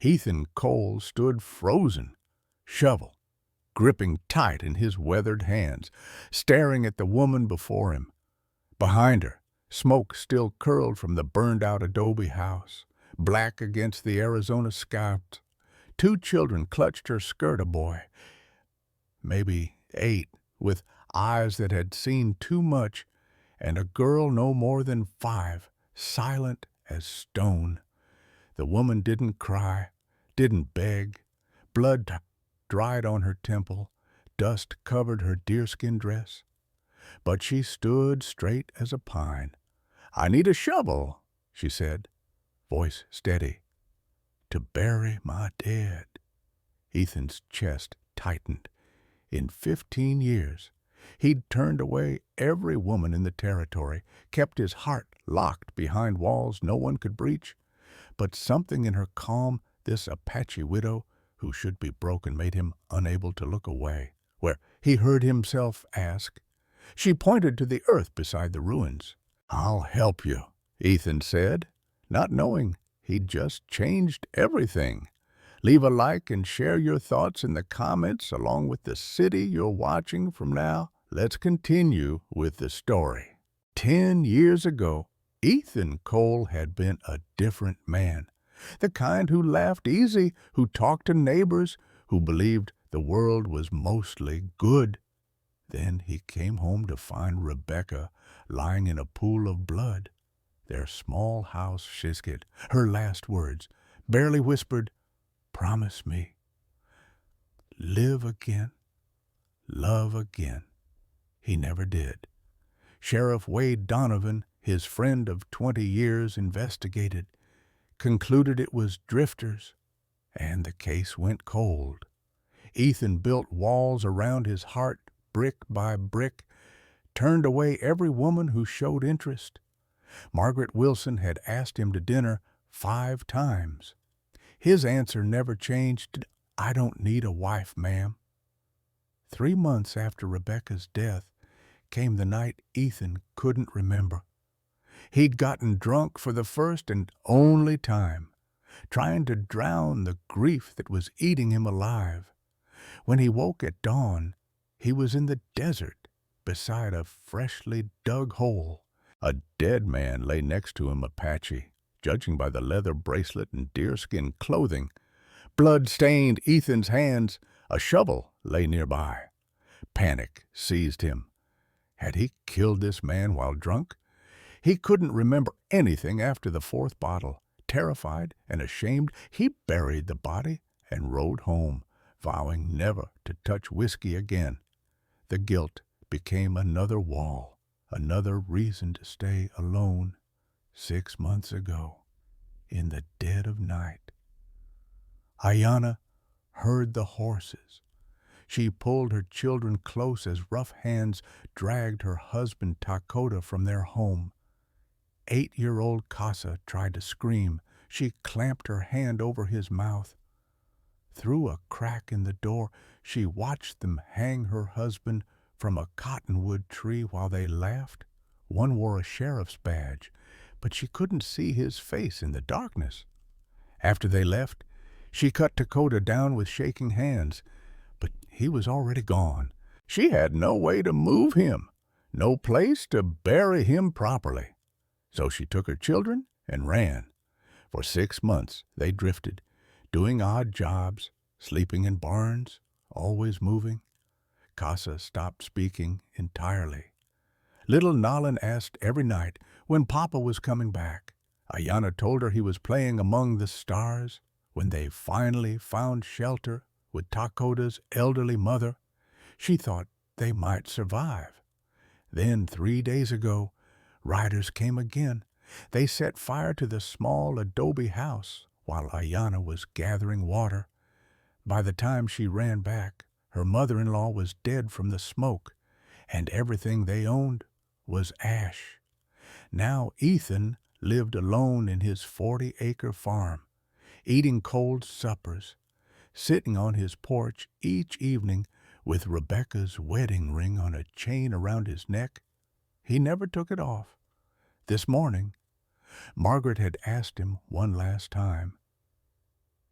Ethan Cole stood frozen, shovel gripping tight in his weathered hands, staring at the woman before him. Behind her, smoke still curled from the burned-out adobe house, black against the Arizona sky. Two children clutched her skirt, a boy, maybe 8, with eyes that had seen too much, and a girl no more than 5, silent as stone. The woman didn't cry, didn't beg. Blood dried on her temple, dust covered her deerskin dress. But she stood straight as a pine. "I need a shovel," she said, voice steady, "to bury my dead." Ethan's chest tightened. In 15 years, he'd turned away every woman in the territory, kept his heart locked behind walls no one could breach. But something in her calm, this Apache widow, who should be broken, made him unable to look away, where he heard himself ask. She pointed to the earth beside the ruins. "I'll help you," Ethan said, not knowing he'd just changed everything. Leave a like and share your thoughts in the comments along with the city you're watching from now. Let's continue with the story. 10 years ago, Ethan Cole had been a different man. The kind who laughed easy, who talked to neighbors, who believed the world was mostly good. Then he came home to find Rebecca lying in a pool of blood. Their small house shisked, her last words, barely whispered, "Promise me. Live again. Love again." He never did. Sheriff Wade Donovan, his friend of 20 years, investigated, concluded it was drifters, and the case went cold. Ethan built walls around his heart, brick by brick, turned away every woman who showed interest. Margaret Wilson had asked him to dinner 5 times. His answer never changed, "I don't need a wife, ma'am." 3 months after Rebecca's death came the night Ethan couldn't remember. He'd gotten drunk for the first and only time, trying to drown the grief that was eating him alive. When he woke at dawn, he was in the desert beside a freshly dug hole. A dead man lay next to him, Apache, judging by the leather bracelet and deerskin clothing. Blood stained Ethan's hands. A shovel lay nearby. Panic seized him. Had he killed this man while drunk? He couldn't remember anything after the 4th bottle. Terrified and ashamed, he buried the body and rode home, vowing never to touch whiskey again. The guilt became another wall, another reason to stay alone. 6 months ago, in the dead of night, Ayanna heard the horses. She pulled her children close as rough hands dragged her husband Takota from their home. 8-year-old Casa tried to scream. She clamped her hand over his mouth. Through a crack in the door, she watched them hang her husband from a cottonwood tree while they laughed. One wore a sheriff's badge, but she couldn't see his face in the darkness. After they left, she cut Takota down with shaking hands, but he was already gone. She had no way to move him, no place to bury him properly. So she took her children and ran. For 6 months they drifted, doing odd jobs, sleeping in barns, always moving. Casa stopped speaking entirely. Little Nalin asked every night when Papa was coming back. Ayanna told her he was playing among the stars. When they finally found shelter with Takota's elderly mother, she thought they might survive. Then 3 days ago, riders came again. They set fire to the small adobe house while Ayanna was gathering water. By the time she ran back, her mother-in-law was dead from the smoke, and everything they owned was ash. Now Ethan lived alone in his 40-acre farm, eating cold suppers, sitting on his porch each evening with Rebecca's wedding ring on a chain around his neck. He never took it off. This morning, Margaret had asked him one last time,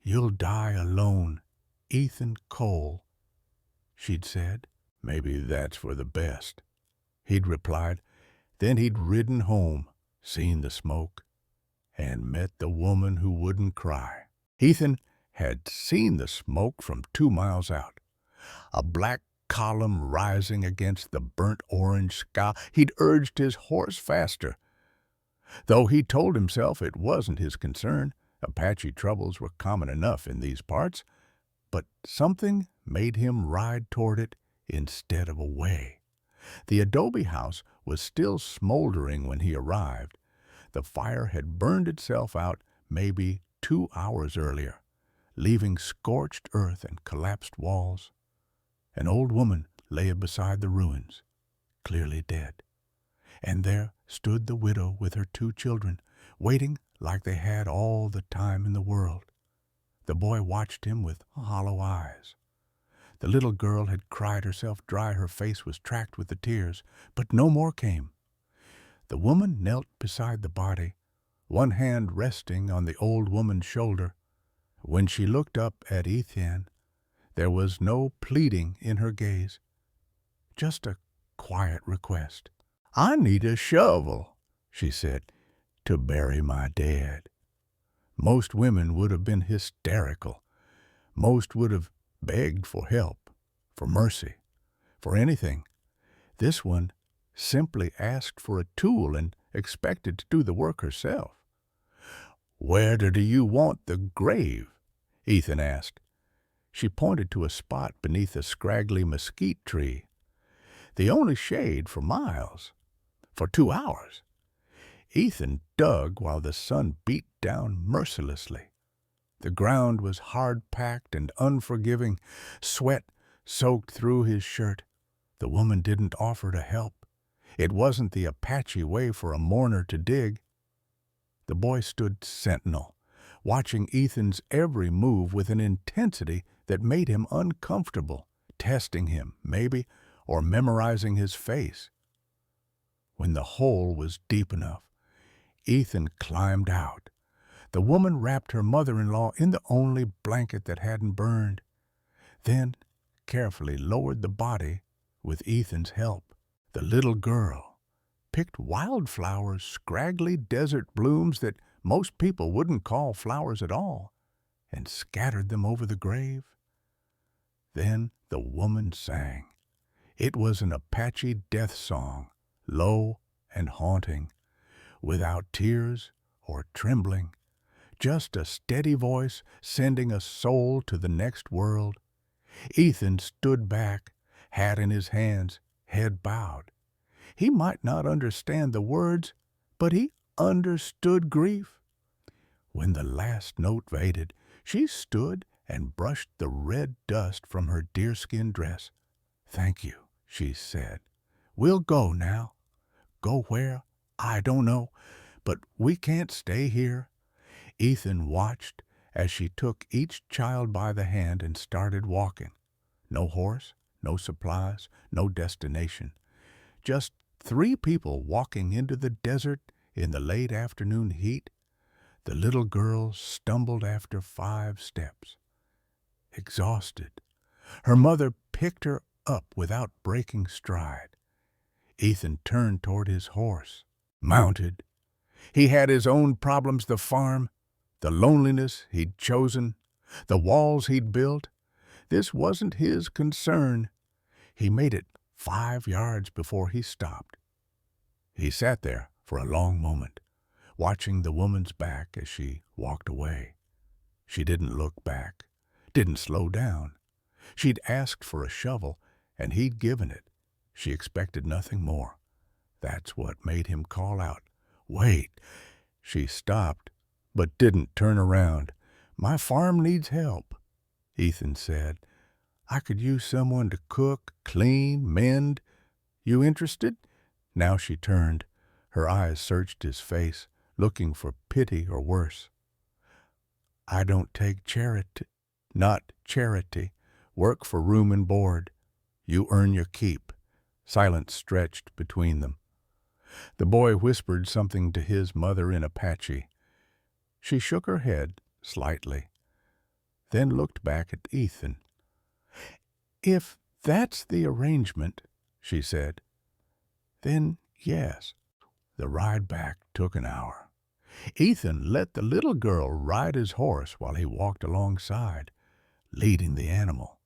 "You'll die alone, Ethan Cole," she'd said. "Maybe that's for the best," he'd replied. Then he'd ridden home, seen the smoke, and met the woman who wouldn't cry. Ethan had seen the smoke from 2 miles out, a black column rising against the burnt orange sky. He'd urged his horse faster, though he told himself it wasn't his concern. Apache troubles were common enough in these parts, but something made him ride toward it instead of away. The adobe house was still smoldering when he arrived. The fire had burned itself out maybe 2 hours earlier, leaving scorched earth and collapsed walls. An old woman lay beside the ruins, clearly dead. And there stood the widow with her 2 children, waiting like they had all the time in the world. The boy watched him with hollow eyes. The little girl had cried herself dry. Her face was tracked with the tears, but no more came. The woman knelt beside the body, one hand resting on the old woman's shoulder. When she looked up at Ethan, there was no pleading in her gaze, just a quiet request. "I need a shovel," she said, "to bury my dead." Most women would have been hysterical. Most would have begged for help, for mercy, for anything. This one simply asked for a tool and expected to do the work herself. "Where do you want the grave?" Ethan asked. She pointed to a spot beneath a scraggly mesquite tree, the only shade for miles, for 2 hours. Ethan dug while the sun beat down mercilessly. The ground was hard-packed and unforgiving. Sweat soaked through his shirt. The woman didn't offer to help. It wasn't the Apache way for a mourner to dig. The boy stood sentinel, watching Ethan's every move with an intensity that made him uncomfortable, testing him, maybe, or memorizing his face. When the hole was deep enough, Ethan climbed out. The woman wrapped her mother-in-law in the only blanket that hadn't burned, then carefully lowered the body with Ethan's help. The little girl picked wildflowers, scraggly desert blooms that most people wouldn't call flowers at all, and scattered them over the grave. Then the woman sang. It was an Apache death song, low and haunting, without tears or trembling, just a steady voice sending a soul to the next world. Ethan stood back, hat in his hands, head bowed. He might not understand the words, but he understood grief. When the last note faded, she stood and brushed the red dust from her deerskin dress. "Thank you," she said. "We'll go now. Go where? I don't know, but we can't stay here." Ethan watched as she took each child by the hand and started walking. No horse, no supplies, no destination. Just 3 people walking into the desert in the late afternoon heat. The little girl stumbled after 5 steps. Exhausted, her mother picked her up without breaking stride. Ethan turned toward his horse, mounted. He had his own problems, the farm, the loneliness he'd chosen, the walls he'd built. This wasn't his concern. He made it 5 yards before he stopped. He sat there for a long moment, watching the woman's back as she walked away. She didn't look back, didn't slow down. She'd asked for a shovel, and he'd given it. She expected nothing more. That's what made him call out, "Wait!" She stopped, but didn't turn around. "My farm needs help," Ethan said. "I could use someone to cook, clean, mend. You interested?" Now she turned. Her eyes searched his face, looking for pity or worse. "I don't take charity, not charity. Work for room and board. You earn your keep." Silence stretched between them. The boy whispered something to his mother in Apache. She shook her head slightly. then looked back at Ethan. "If that's the arrangement," she said, "then yes." The ride back took an hour. Ethan let the little girl ride his horse while he walked alongside, leading the animal.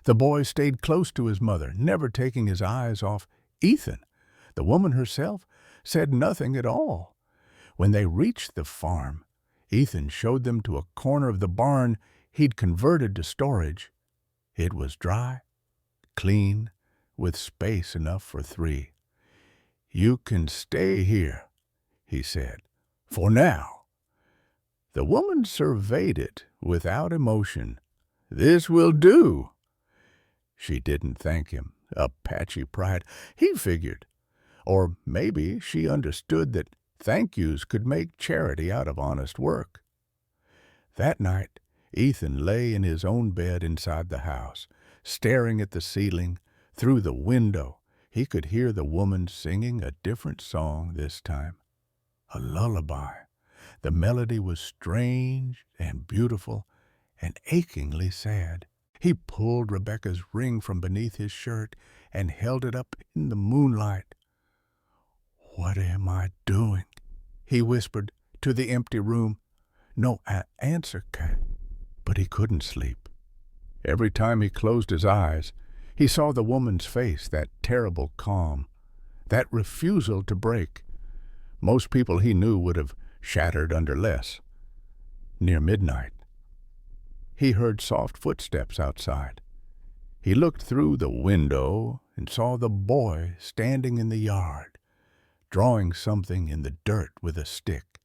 The boy stayed close to his mother, never taking his eyes off Ethan. The woman herself said nothing at all. When they reached the farm, Ethan showed them to a corner of the barn he'd converted to storage. It was dry, clean, with space enough for three. "You can stay here," he said, "for now." The woman surveyed it without emotion. "This will do." She didn't thank him. Apache pride, he figured. Or maybe she understood that thank yous could make charity out of honest work. That night, Ethan lay in his own bed inside the house, staring at the ceiling. Through the window, he could hear the woman singing a different song this time. A lullaby. The melody was strange and beautiful and achingly sad. He pulled Rebecca's ring from beneath his shirt and held it up in the moonlight. "What am I doing?" he whispered to the empty room. No answer came, but he couldn't sleep. Every time he closed his eyes, he saw the woman's face, that terrible calm, that refusal to break. Most people he knew would have shattered under less. Near midnight, he heard soft footsteps outside. He looked through the window and saw the boy standing in the yard, drawing something in the dirt with a stick.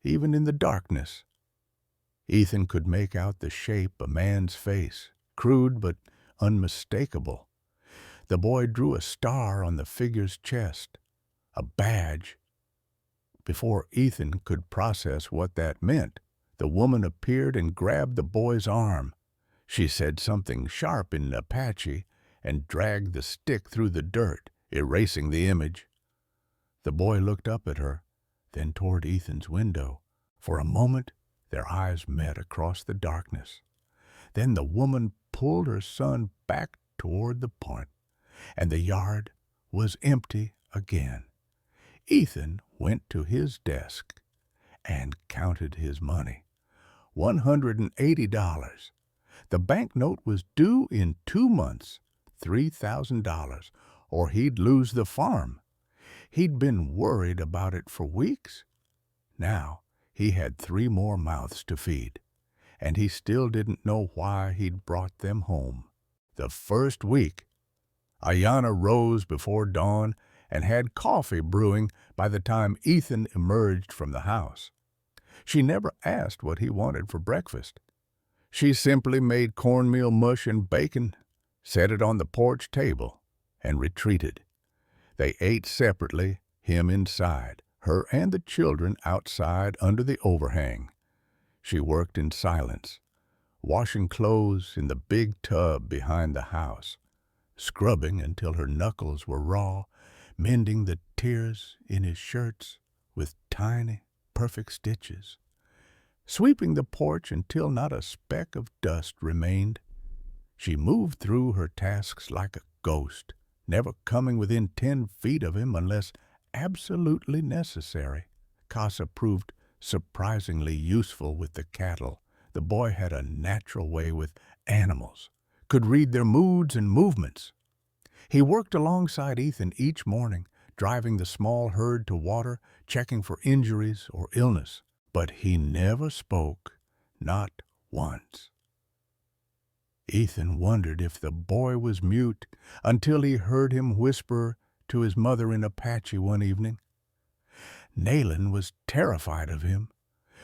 Even in the darkness, Ethan could make out the shape a man's face, crude but unmistakable. The boy drew a star on the figure's chest, a badge. Before Ethan could process what that meant, the woman appeared and grabbed the boy's arm. She said something sharp in Apache and dragged the stick through the dirt, erasing the image. The boy looked up at her, then toward Ethan's window. For a moment, their eyes met across the darkness. Then the woman pulled her son back toward the point, and the yard was empty again. Ethan went to his desk and counted his money. $180. The banknote was due in 2 months, $3,000, or he'd lose the farm. He'd been worried about it for weeks. Now he had 3 more mouths to feed, and he still didn't know why he'd brought them home. The first week, Ayanna rose before dawn and had coffee brewing by the time Ethan emerged from the house. She never asked what he wanted for breakfast. She simply made cornmeal mush and bacon, set it on the porch table, and retreated. They ate separately, him inside, her and the children outside under the overhang. She worked in silence, washing clothes in the big tub behind the house, scrubbing until her knuckles were raw, mending the tears in his shirts with tiny, perfect stitches, sweeping the porch until not a speck of dust remained. She moved through her tasks like a ghost, never coming within 10 feet of him unless absolutely necessary. Casa proved surprisingly useful with the cattle. The boy had a natural way with animals, could read their moods and movements. He worked alongside Ethan each morning, driving the small herd to water, checking for injuries or illness. But he never spoke, not once. Ethan wondered if the boy was mute until he heard him whisper to his mother in Apache one evening. Nayland was terrified of him.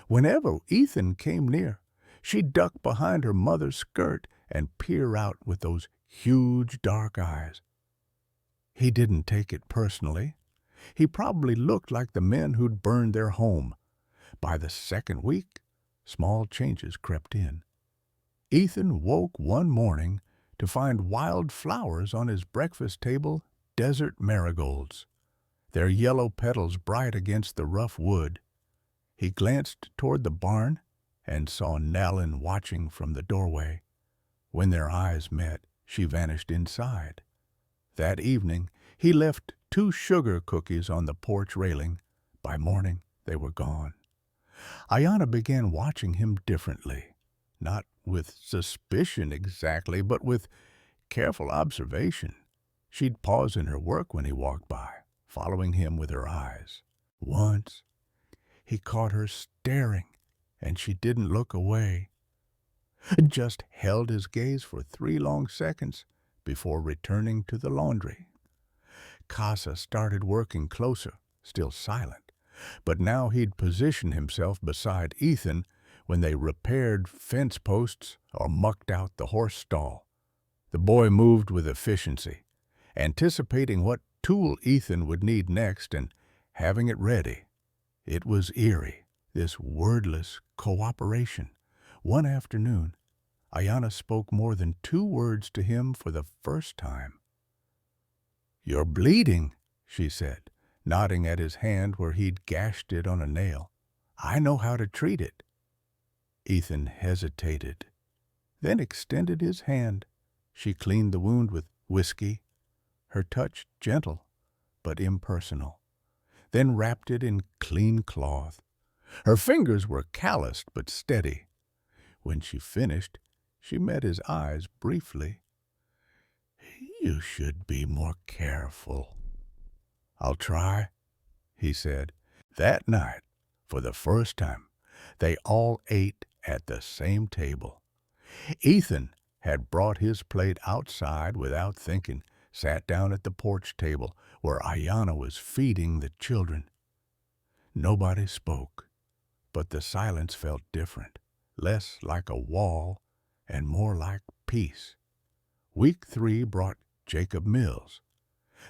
Whenever Ethan came near, she'd duck behind her mother's skirt and peer out with those huge dark eyes. He didn't take it personally. He probably looked like the men who'd burned their home. By the second week, small changes crept in. Ethan woke one morning to find wild flowers on his breakfast table, desert marigolds, their yellow petals bright against the rough wood. He glanced toward the barn and saw Nellen watching from the doorway. When their eyes met, she vanished inside. That evening, he left 2 sugar cookies on the porch railing. By morning, they were gone. Ayanna began watching him differently, not with suspicion exactly, but with careful observation. She'd pause in her work when he walked by, following him with her eyes. Once, he caught her staring, and she didn't look away, just held his gaze for 3 long seconds before returning to the laundry. Casa started working closer, still silent, but now he'd position himself beside Ethan when they repaired fence posts or mucked out the horse stall. The boy moved with efficiency, anticipating what tool Ethan would need next and having it ready. It was eerie, this wordless cooperation. One afternoon, Ayanna spoke more than 2 words to him for the first time. "You're bleeding," she said, nodding at his hand where he'd gashed it on a nail. "I know how to treat it." Ethan hesitated, then extended his hand. She cleaned the wound with whiskey, her touch gentle but impersonal, then wrapped it in clean cloth. Her fingers were calloused but steady. When she finished, she met his eyes briefly. "You should be more careful." "I'll try," he said. That night, for the first time, they all ate at the same table. Ethan had brought his plate outside without thinking, sat down at the porch table where Ayanna was feeding the children. Nobody spoke, but the silence felt different, less like a wall and more like peace. Week 3 brought Jacob Mills.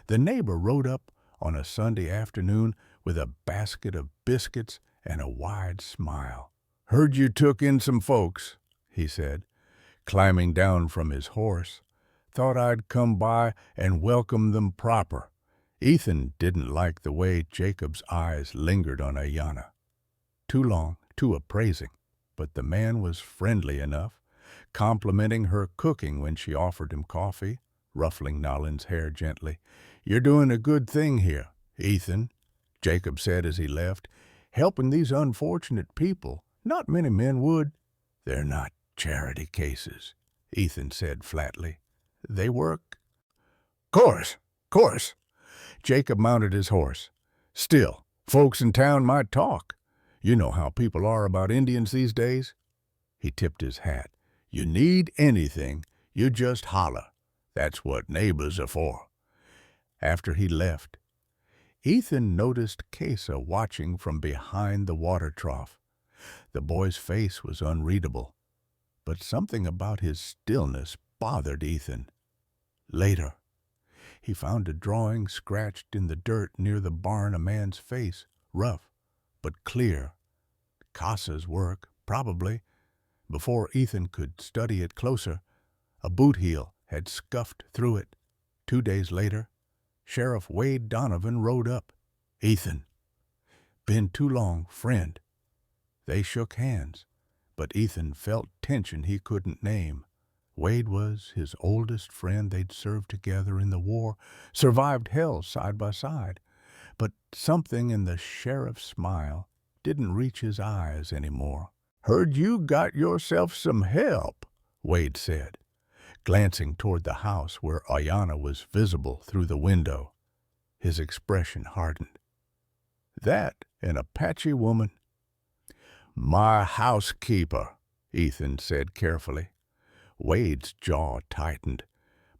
The neighbor rode up on a Sunday afternoon with a basket of biscuits and a wide smile. "Heard you took in some folks," he said, climbing down from his horse. "Thought I'd come by and welcome them proper." Ethan didn't like the way Jacob's eyes lingered on Ayanna. Too long, too appraising, but the man was friendly enough, complimenting her cooking when she offered him coffee, ruffling Nolan's hair gently. "You're doing a good thing here, Ethan," Jacob said as he left. "Helping these unfortunate people. Not many men would." "They're not charity cases," Ethan said flatly. "They work." Course. Jacob mounted his horse. "Still, folks in town might talk. You know how people are about Indians these days." He tipped his hat. "You need anything, you just holler. That's what neighbors are for." After he left, Ethan noticed Casa watching from behind the water trough. The boy's face was unreadable, but something about his stillness bothered Ethan. Later, he found a drawing scratched in the dirt near the barn, a man's face, rough but clear. Casa's work, probably. Before Ethan could study it closer, a boot heel had scuffed through it. 2 days later, Sheriff Wade Donovan rode up. "Ethan." "Been too long, friend." They shook hands, but Ethan felt tension he couldn't name. Wade was his oldest friend. They'd served together in the war, survived hell side by side. But something in the sheriff's smile didn't reach his eyes anymore. "Heard you got yourself some help," Wade said, glancing toward the house where Ayanna was visible through the window. His expression hardened. "That an Apache woman?" "My housekeeper," Ethan said carefully. Wade's jaw tightened.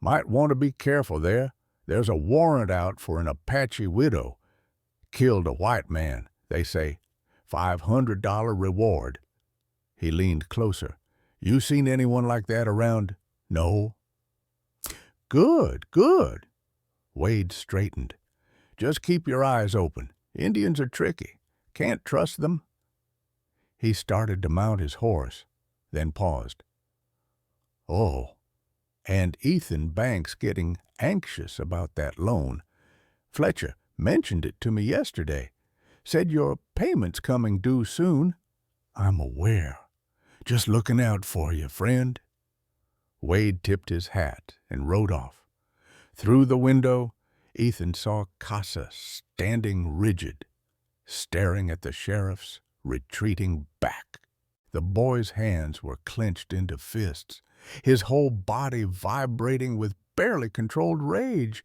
"Might want to be careful there. There's a warrant out for an Apache widow. Killed a white man, they say. $500 reward." He leaned closer. "You seen anyone like that around?" "No." Good. Wade straightened. "Just keep your eyes open. Indians are tricky. Can't trust them." He started to mount his horse, then paused. "Oh, and Ethan Banks getting anxious about that loan. Fletcher mentioned it to me yesterday. Said your payment's coming due soon." "I'm aware." Just looking out for you, friend." Wade tipped his hat and rode off. Through the window, Ethan saw Casa standing rigid, staring at the sheriff's retreating back. The boy's hands were clenched into fists, his whole body vibrating with barely controlled rage.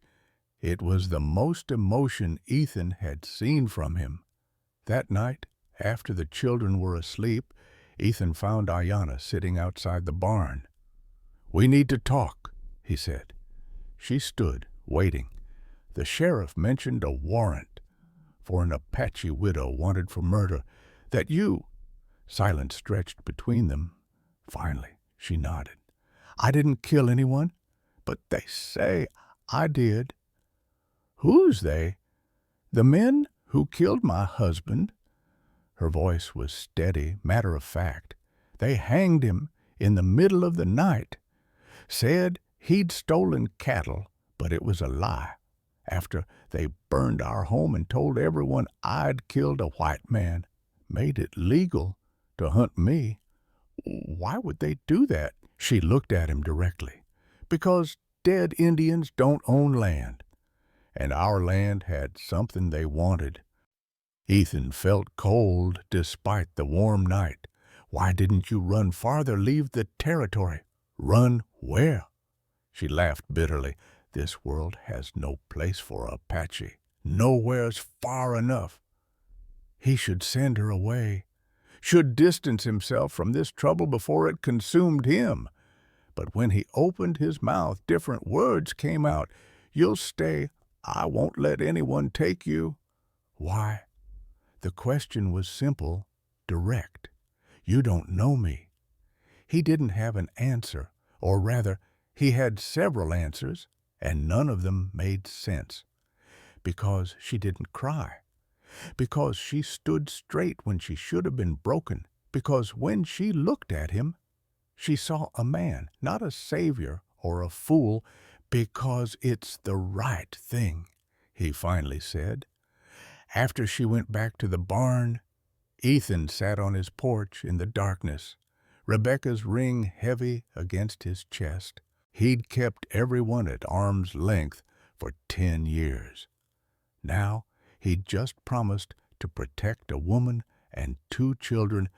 It was the most emotion Ethan had seen from him. That night, after the children were asleep, Ethan found Ayanna sitting outside the barn. "We need to talk," he said. She stood, waiting. The sheriff mentioned a warrant for an Apache widow wanted for murder. "That you—" Silence stretched between them. Finally, she nodded. "I didn't kill anyone, but they say I did." "Who's they?" "The men who killed my husband." Her voice was steady, matter-of-fact. "They hanged him in the middle of the night. Said he'd stolen cattle, but it was a lie. After they burned our home and told everyone I'd killed a white man, made it legal to hunt me." "Why would they do that?" She looked at him directly. "Because dead Indians don't own land, and our land had something they wanted." Ethan felt cold despite the warm night. "Why didn't you run farther, leave the territory?" "Run where?" She laughed bitterly. "This world has no place for Apache. Nowhere's far enough." He should send her away, should distance himself from this trouble before it consumed him. But when he opened his mouth, different words came out. "You'll stay. I won't let anyone take you." Why? The question was simple, direct. "You don't know me." He didn't have an answer, or rather, he had several answers, and none of them made sense. Because she didn't cry. Because she stood straight when she should have been broken. Because when she looked at him, she saw a man, not a savior or a fool. "Because it's the right thing," he finally said. After she went back to the barn, Ethan sat on his porch in the darkness, Rebecca's ring heavy against his chest. He'd kept everyone at arm's length for 10 years. Now he'd just promised to protect a woman and 2 children,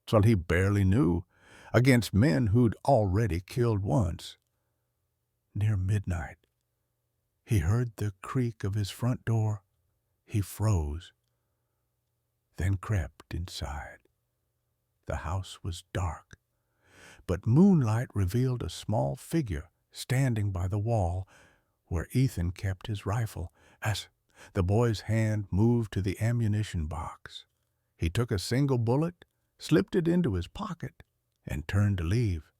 so he barely knew, against men who'd already killed once. Near midnight, he heard the creak of his front door. He froze, then crept inside. The house was dark, but moonlight revealed a small figure standing by the wall where Ethan kept his rifle. As the boy's hand moved to the ammunition box, he took a single bullet, slipped it into his pocket, and turned to leave.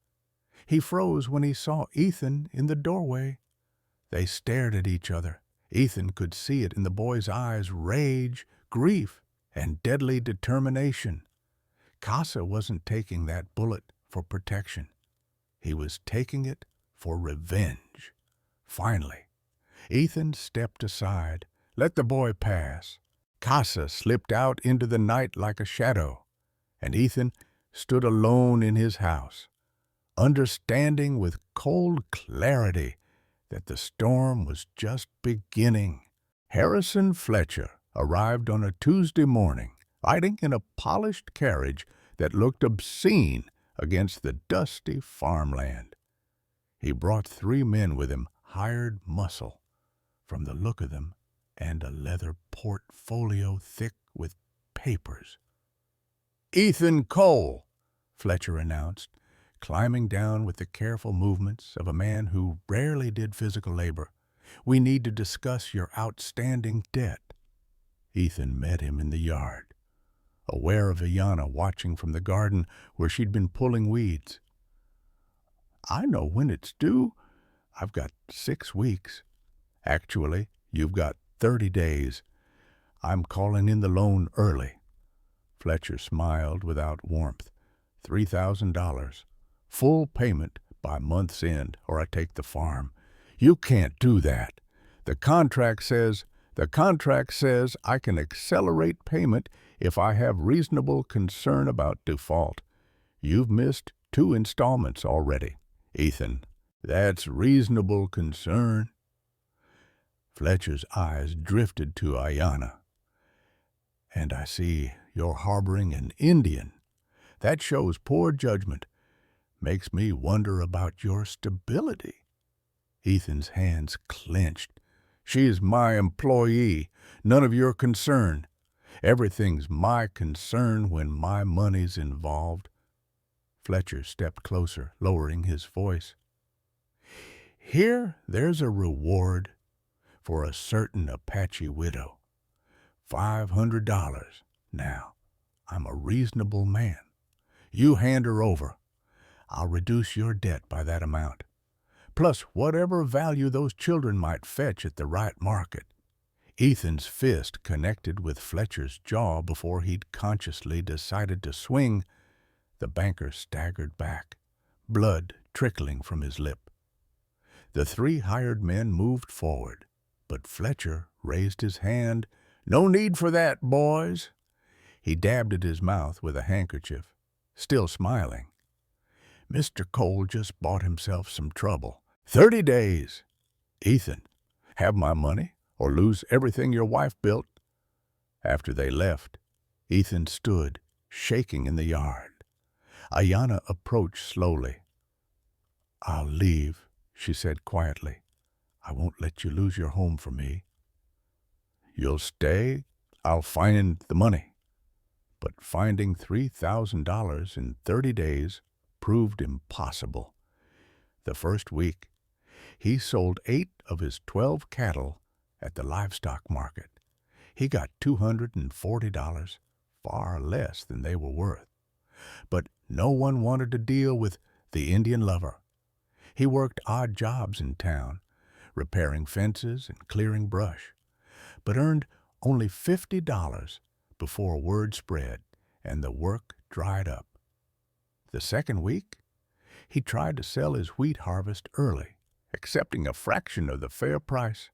He froze when he saw Ethan in the doorway. They stared at each other. Ethan could see it in the boy's eyes, rage, grief, and deadly determination. Casa wasn't taking that bullet for protection. He was taking it for revenge. Finally, Ethan stepped aside, let the boy pass. Casa slipped out into the night like a shadow, and Ethan stood alone in his house, understanding with cold clarity that the storm was just beginning. Harrison Fletcher arrived on a Tuesday morning, riding in a polished carriage that looked obscene against the dusty farmland. He brought 3 men with him, hired muscle, from the look of them, and a leather portfolio thick with papers. "Ethan Cole," Fletcher announced, climbing down with the careful movements of a man who rarely did physical labor. "We need to discuss your outstanding debt." Ethan met him in the yard, aware of Ayanna watching from the garden where she'd been pulling weeds. "I know when it's due. I've got 6 weeks. Actually, you've got 30 days. I'm calling in the loan early." Fletcher smiled without warmth. $3,000. Full payment by month's end, or I take the farm. "You can't do that. The contract says I can accelerate payment if I have reasonable concern about default. You've missed 2 installments already. Ethan, that's reasonable concern. Fletcher's eyes drifted to Ayanna. And I see you're harboring an Indian. That shows poor judgment. Makes me wonder about your stability. Ethan's hands clenched. She's my employee, none of your concern. Everything's my concern when my money's involved. Fletcher stepped closer, lowering his voice. Here there's a reward for a certain Apache widow. $500. Now, I'm a reasonable man. You hand her over. I'll reduce your debt by that amount, plus whatever value those children might fetch at the right market. Ethan's fist connected with Fletcher's jaw before he'd consciously decided to swing. The banker staggered back, blood trickling from his lip. The 3 hired men moved forward, but Fletcher raised his hand. No need for that, boys. He dabbed at his mouth with a handkerchief, still smiling. Mr. Cole just bought himself some trouble. 30 days. Ethan, have my money or lose everything your wife built. After they left, Ethan stood, shaking in the yard. Ayanna approached slowly. I'll leave, she said quietly. I won't let you lose your home for me. You'll stay? I'll find the money. But finding $3,000 in 30 days proved impossible. The first week, he sold 8 of his 12 cattle at the livestock market. He got $240, far less than they were worth. But no one wanted to deal with the Indian lover. He worked odd jobs in town, repairing fences and clearing brush, but earned only $50 before word spread and the work dried up. The second week, he tried to sell his wheat harvest early, accepting a fraction of the fair price.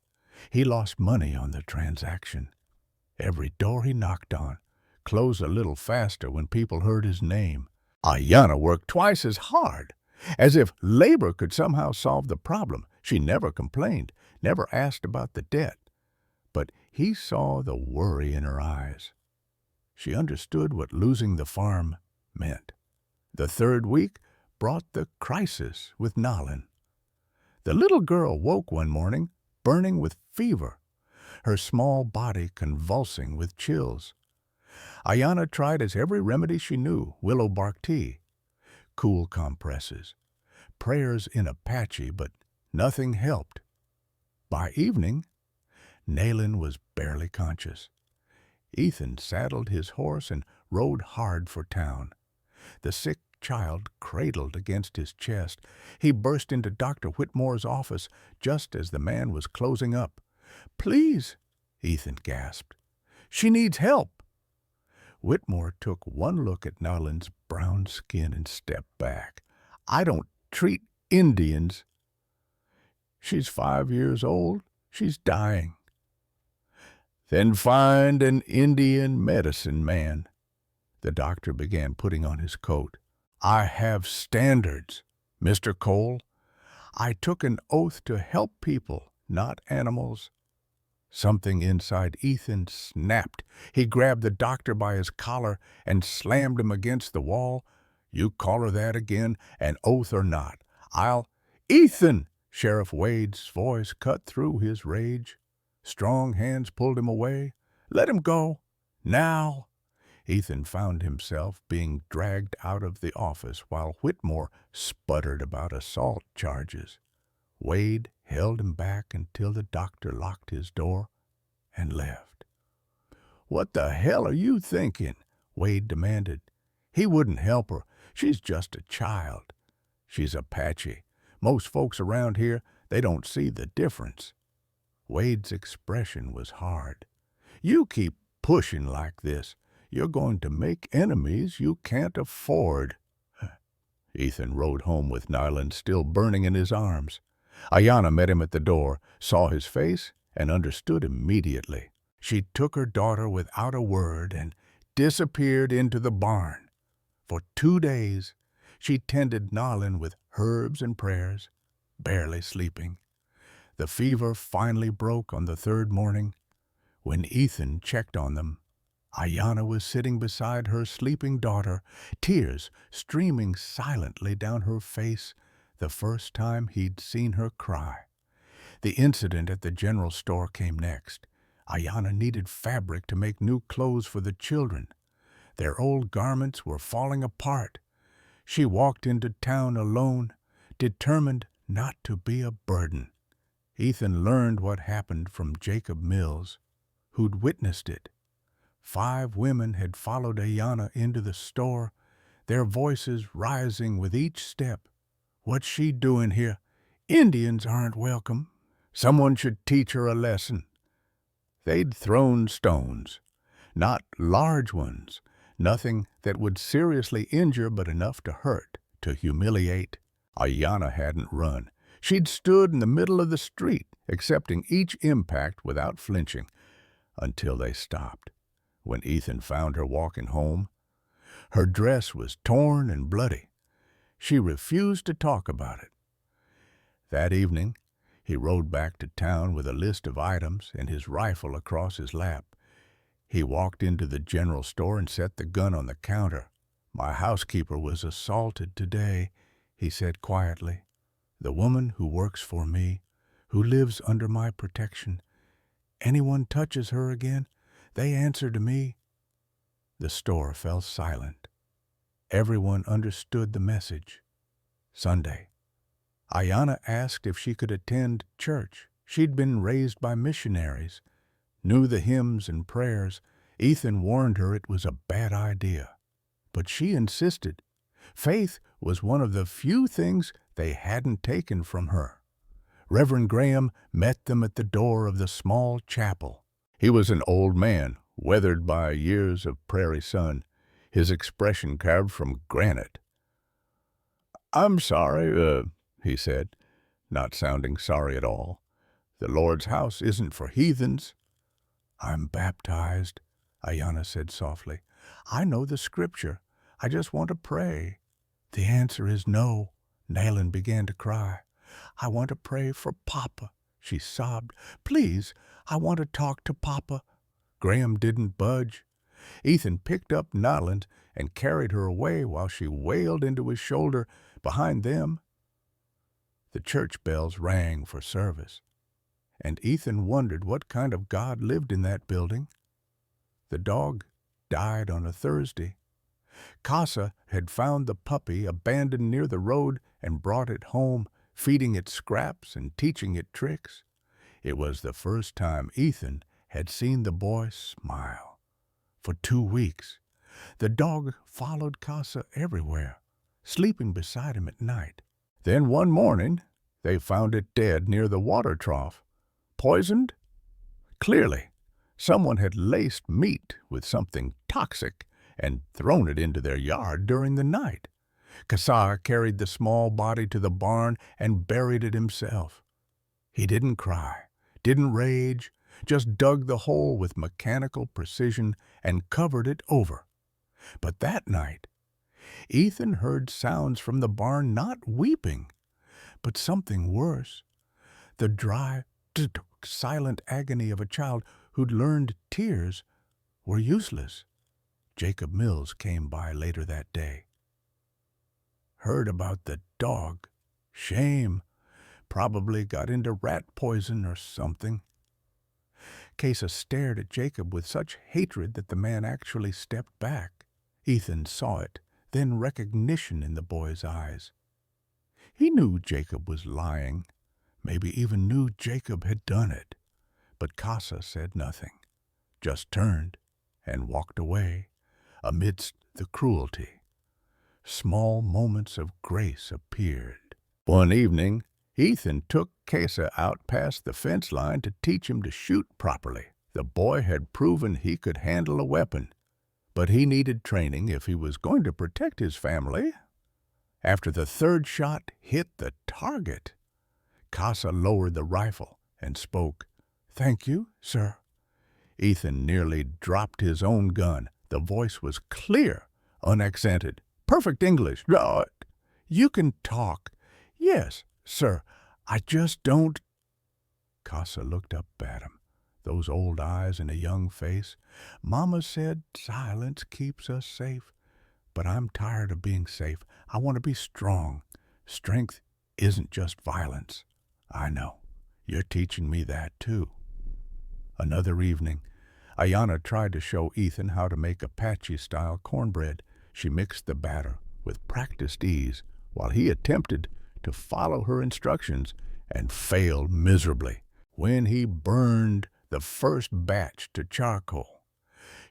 He lost money on the transaction. Every door he knocked on closed a little faster when people heard his name. Ayanna worked twice as hard, as if labor could somehow solve the problem. She never complained, never asked about the debt. But he saw the worry in her eyes. She understood what losing the farm meant. The third week brought the crisis with Nalin. The little girl woke one morning, burning with fever, her small body convulsing with chills. Ayanna tried as every remedy she knew, willow bark tea, cool compresses, prayers in Apache, but nothing helped. By evening, Nalin was barely conscious. Ethan saddled his horse and rode hard for town. The sick child cradled against his chest. He burst into Dr. Whitmore's office just as the man was closing up. "Please," Ethan gasped. "She needs help." Whitmore took one look at Nalin's brown skin and stepped back. "I don't treat Indians." "She's 5 years old. She's dying." "Then find an Indian medicine man." The doctor began putting on his coat. "I have standards, Mr. Cole. I took an oath to help people, not animals." Something inside Ethan snapped. He grabbed the doctor by his collar and slammed him against the wall. "You call her that again, an oath or not, I'll—" "Ethan!" Sheriff Wade's voice cut through his rage. Strong hands pulled him away. "Let him go. Now." Ethan found himself being dragged out of the office while Whitmore sputtered about assault charges. Wade held him back until the doctor locked his door and left. "What the hell are you thinking?" Wade demanded. "He wouldn't help her. She's just a child. She's Apache. Most folks around here, they don't see the difference." Wade's expression was hard. "You keep pushing like this, you're going to make enemies you can't afford." Ethan rode home with Nylund still burning in his arms. Ayanna met him at the door, saw his face, and understood immediately. She took her daughter without a word and disappeared into the barn. For 2 days, She tended Nolin with herbs and prayers, barely sleeping. The fever finally broke on the third morning. When Ethan checked on them, Ayanna was sitting beside her sleeping daughter, tears streaming silently down her face, the first time he'd seen her cry. The incident at the general store came next. Ayanna needed fabric to make new clothes for the children. Their old garments were falling apart. She walked into town alone, determined not to be a burden. Ethan learned what happened from Jacob Mills, who'd witnessed it. 5 women had followed Ayanna into the store, their voices rising with each step. "What's she doing here? Indians aren't welcome. Someone should teach her a lesson." They'd thrown stones, not large ones, nothing that would seriously injure but enough to hurt, to humiliate. Ayanna hadn't run. She'd stood in the middle of the street, accepting each impact without flinching, until they stopped. When Ethan found her walking home, her dress was torn and bloody. She refused to talk about it. That evening, he rode back to town with a list of items and his rifle across his lap. He walked into the general store and set the gun on the counter. "My housekeeper was assaulted today," he said quietly. "The woman who works for me, who lives under my protection. Anyone touches her again, they answer to me." The store fell silent. Everyone understood the message. Sunday. Ayanna asked if she could attend church. She'd been raised by missionaries, knew the hymns and prayers. Ethan warned her it was a bad idea, but she insisted. Faith was one of the few things they hadn't taken from her. Reverend Graham met them at the door of the small chapel. He was an old man, weathered by years of prairie sun, his expression carved from granite. "I'm sorry," he said, not sounding sorry at all. "The Lord's house isn't for heathens." "I'm baptized," Ayanna said softly. "I know the scripture. I just want to pray." "The answer is no." Nayland began to cry. "I want to pray for Papa," she sobbed. "Please, I want to talk to Papa." Graham didn't budge. Ethan picked up Nayland and carried her away while she wailed into his shoulder. Behind them, the church bells rang for service, and Ethan wondered what kind of God lived in that building. The dog died on a Thursday. Casa had found the puppy abandoned near the road and brought it home, feeding it scraps and teaching it tricks. It was the first time Ethan had seen the boy smile. For 2 weeks, the dog followed Casa everywhere, sleeping beside him at night. Then one morning, they found it dead near the water trough. Poisoned? Clearly, someone had laced meat with something toxic and thrown it into their yard during the night. Casa carried the small body to the barn and buried it himself. He didn't cry, didn't rage, just dug the hole with mechanical precision and covered it over. But that night, Ethan heard sounds from the barn, not weeping, but something worse. The dry, silent agony of a child who'd learned tears were useless. Jacob Mills came by later that day. "Heard about the dog. Shame. Probably got into rat poison or something." Casa stared at Jacob with such hatred that the man actually stepped back. Ethan saw it, then recognition in the boy's eyes. He knew Jacob was lying, maybe even knew Jacob had done it. But Casa said nothing, just turned and walked away amidst the cruelty. Small moments of grace appeared. One evening, Ethan took Casa out past the fence line to teach him to shoot properly. The boy had proven he could handle a weapon, but he needed training if he was going to protect his family. After the third shot hit the target, Casa lowered the rifle and spoke, "Thank you, sir." Ethan nearly dropped his own gun. The voice was clear, unaccented, perfect English. You can talk. Yes, sir. I just don't. Casa looked up at him, those old eyes in a young face. Mama said silence keeps us safe, but I'm tired of being safe. I want to be strong. Strength isn't just violence. I know. You're teaching me that, too. Another evening, Ayanna tried to show Ethan how to make Apache-style cornbread. She mixed the batter with practiced ease while he attempted to follow her instructions and failed miserably. When he burned the first batch to charcoal,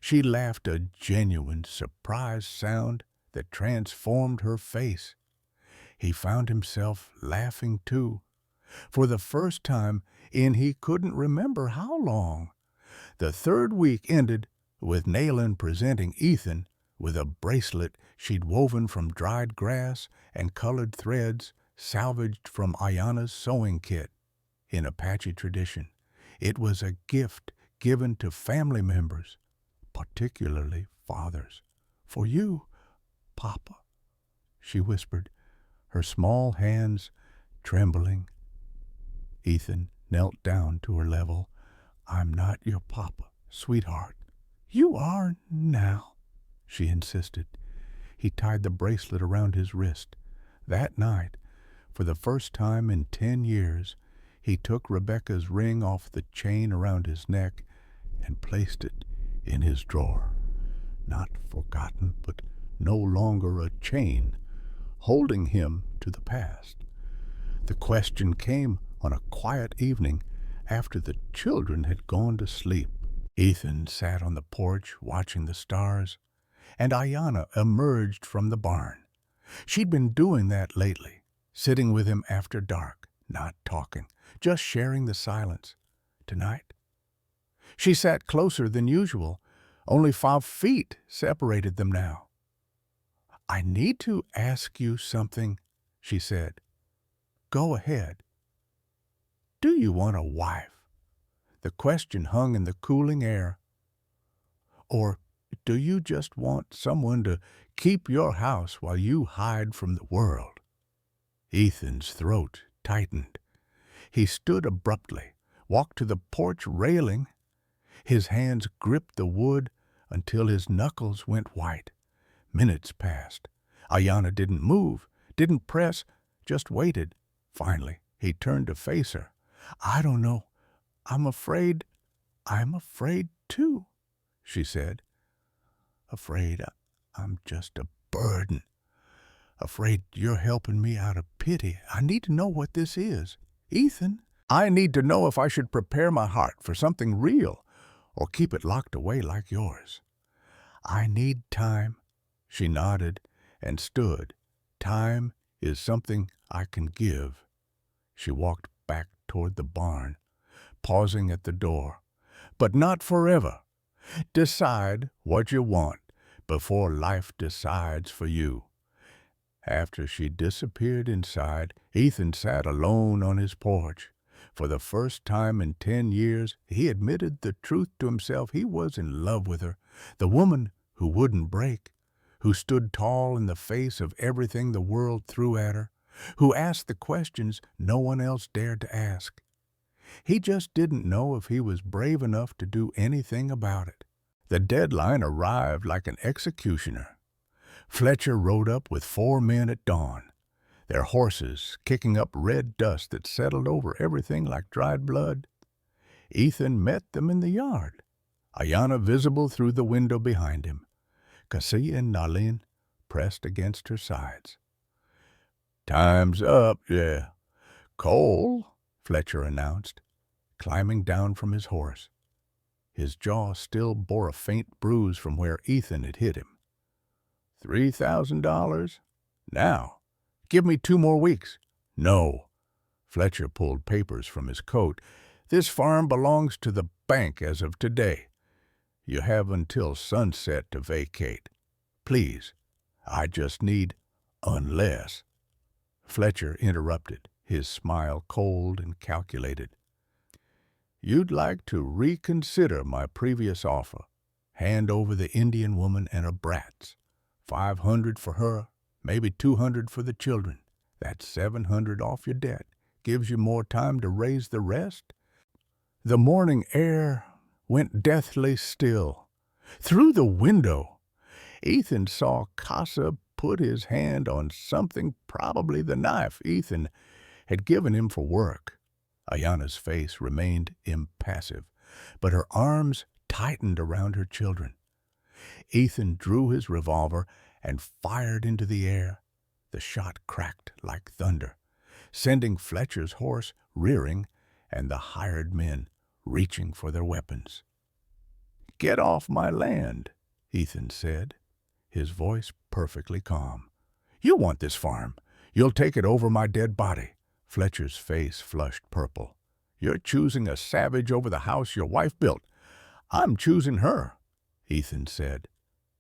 she laughed a genuine surprise sound that transformed her face. He found himself laughing too, for the first time in he couldn't remember how long. The third week ended with Nayland presenting Ethan with a bracelet she'd woven from dried grass and colored threads salvaged from Ayanna's sewing kit. In Apache tradition, it was a gift given to family members, particularly fathers. For you, Papa, she whispered, her small hands trembling. Ethan knelt down to her level. I'm not your papa, sweetheart. You are now, she insisted. He tied the bracelet around his wrist. That night, for the first time in 10 years, he took Rebecca's ring off the chain around his neck and placed it in his drawer. Not forgotten, but no longer a chain, holding him to the past. The question came on a quiet evening after the children had gone to sleep. Ethan sat on the porch watching the stars, and Ayanna emerged from the barn. She'd been doing that lately, sitting with him after dark, not talking, just sharing the silence. Tonight, she sat closer than usual. Only 5 feet separated them now. I need to ask you something, she said. Go ahead. Do you want a wife? The question hung in the cooling air. Or do you just want someone to keep your house while you hide from the world? Ethan's throat tightened. He stood abruptly, walked to the porch railing. His hands gripped the wood until his knuckles went white. Minutes passed. Ayanna didn't move, didn't press, just waited. Finally, he turned to face her. I don't know. I'm afraid too, she said. Afraid I'm just a burden. Afraid you're helping me out of pity. I need to know what this is. Ethan, I need to know if I should prepare my heart for something real or keep it locked away like yours. I need time. She nodded and stood. Time is something I can give. She walked back toward the barn, pausing at the door. But not forever. Decide what you want before life decides for you. After she disappeared inside, Ethan sat alone on his porch. For the first time in 10 years, he admitted the truth to himself. He was in love with her, the woman who wouldn't break, who stood tall in the face of everything the world threw at her, who asked the questions no one else dared to ask. He just didn't know if he was brave enough to do anything about it. The deadline arrived like an executioner. Fletcher rode up with 4 men at dawn, their horses kicking up red dust that settled over everything like dried blood. Ethan met them in the yard, Ayanna visible through the window behind him. Cassia and Nalin pressed against her sides. Time's up, yeah. Cole, Fletcher announced, climbing down from his horse. His jaw still bore a faint bruise from where Ethan had hit him. $3,000? Now, give me 2 more weeks. No. Fletcher pulled papers from his coat. This farm belongs to the bank as of today. You have until sunset to vacate. Please, I just need unless. Fletcher interrupted, his smile cold and calculated. You'd like to reconsider my previous offer. Hand over the Indian woman and her brats. $500 for her, maybe 200 for the children. That's 700 off your debt. Gives you more time to raise the rest. The morning air went deathly still. Through the window, Ethan saw Casa put his hand on something, probably the knife Ethan had given him for work. Ayana's face remained impassive, but her arms tightened around her children. Ethan drew his revolver and fired into the air. The shot cracked like thunder, sending Fletcher's horse rearing and the hired men reaching for their weapons. "Get off my land," Ethan said, his voice perfectly calm. "You want this farm. You'll take it over my dead body." Fletcher's face flushed purple. "You're choosing a savage over the house your wife built. I'm choosing her," Ethan said.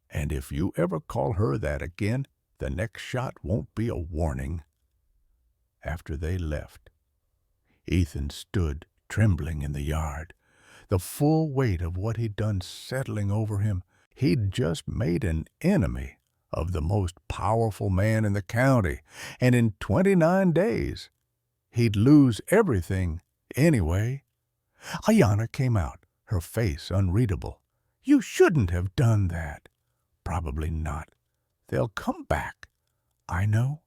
"And if you ever call her that again, the next shot won't be a warning." After they left, Ethan stood trembling in the yard, the full weight of what he'd done settling over him. He'd just made an enemy of the most powerful man in the county, and in 29 days, he'd lose everything anyway. Ayana came out, her face unreadable. "You shouldn't have done that." "Probably not. They'll come back." "I know."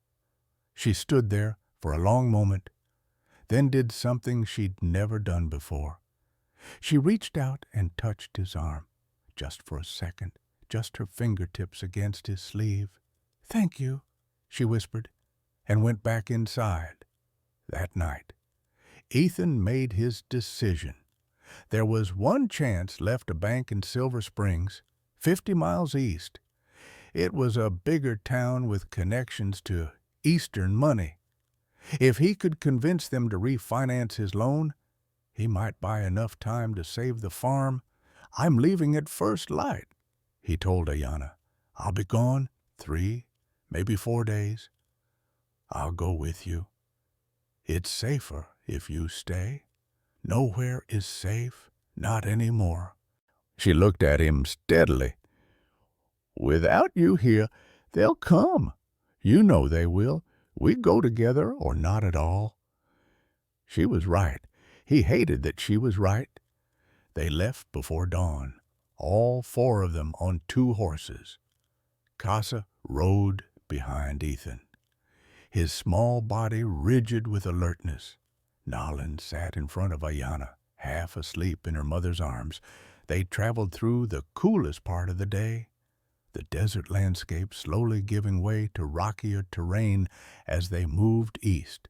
She stood there for a long moment, then did something she'd never done before. She reached out and touched his arm, just for a second, just her fingertips against his sleeve. "Thank you," she whispered, and went back inside. That night, Ethan made his decision. There was one chance left to bank in Silver Springs, 50 miles east. It was a bigger town with connections to Eastern money. If he could convince them to refinance his loan, he might buy enough time to save the farm. "I'm leaving at first light," he told Ayana. "I'll be gone 3, maybe 4 days. I'll go with you. It's safer if you stay. Nowhere is safe, not anymore." She looked at him steadily. "Without you here, they'll come. You know they will. We go together or not at all." She was right. He hated that she was right. They left before dawn, all 4 of them on 2 horses. Casa rode behind Ethan, his small body rigid with alertness. Nolin sat in front of Ayana, half asleep in her mother's arms. They traveled through the coolest part of the day, the desert landscape slowly giving way to rockier terrain as they moved east.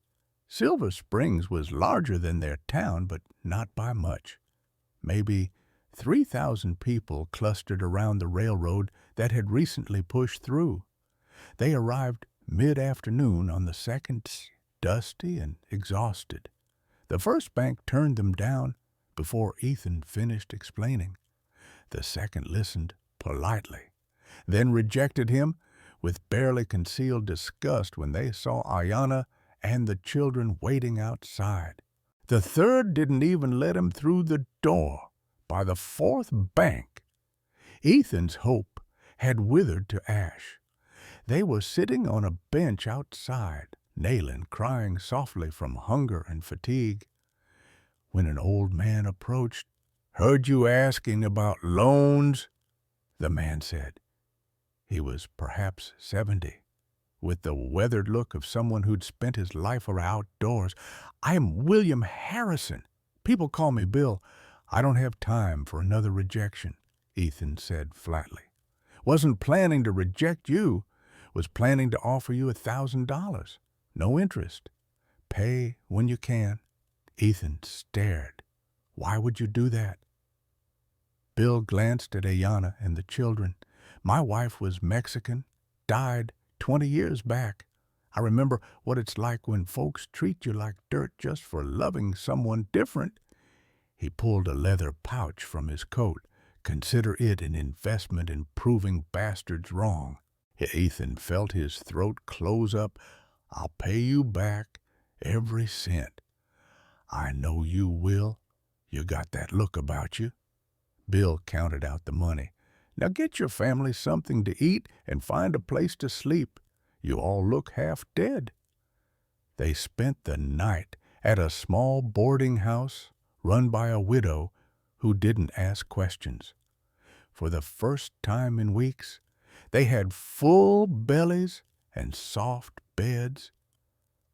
Silver Springs was larger than their town, but not by much. Maybe 3,000 people clustered around the railroad that had recently pushed through. They arrived mid-afternoon on the second, dusty and exhausted. The first bank turned them down before Ethan finished explaining. The second listened politely, then rejected him with barely concealed disgust when they saw Ayana and the children waiting outside. The third didn't even let him through the door. By the 4th bank, Ethan's hope had withered to ash. They were sitting on a bench outside, Nayland crying softly from hunger and fatigue. When an old man approached, "Heard you asking about loans," the man said. He was perhaps 70, with the weathered look of someone who'd spent his life outdoors. "I'm William Harrison. People call me Bill. I don't have time for another rejection," Ethan said flatly. "Wasn't planning to reject you. Was planning to offer you $1,000. No interest. Pay when you can." Ethan stared. "Why would you do that?" Bill glanced at Ayana and the children. "My wife was Mexican, died 20 years back. I remember what it's like when folks treat you like dirt just for loving someone different." He pulled a leather pouch from his coat. "Consider it an investment in proving bastards wrong." Ethan felt his throat close up. "I'll pay you back every cent." "I know you will. You got that look about you." Bill counted out the money. "Now get your family something to eat and find a place to sleep. You all look half dead." They spent the night at a small boarding house run by a widow who didn't ask questions. For the first time in weeks, they had full bellies and soft beds.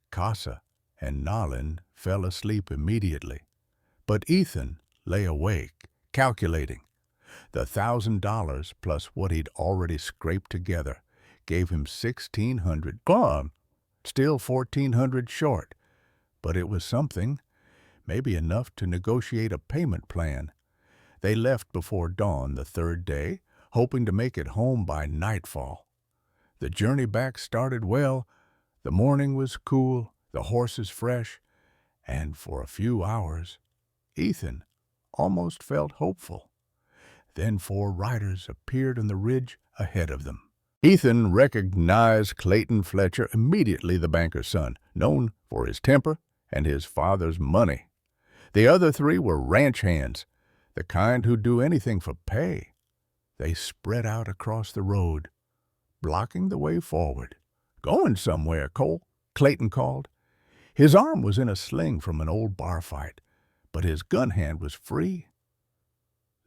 Casa and Nalin fell asleep immediately, but Ethan lay awake, calculating. The $1,000 plus what he'd already scraped together gave him 1,600 gone, still 1,400 short, but it was something, maybe enough to negotiate a payment plan. They left before dawn the third day, hoping to make it home by nightfall. The journey back started well. The morning was cool, the horses fresh, and for a few hours, Ethan almost felt hopeful. Then 4 riders appeared on the ridge ahead of them. Ethan recognized Clayton Fletcher, immediately the banker's son, known for his temper and his father's money. The other 3 were ranch hands, the kind who'd do anything for pay. They spread out across the road, blocking the way forward. "Going somewhere, Cole," Clayton called. His arm was in a sling from an old bar fight, but his gun hand was free.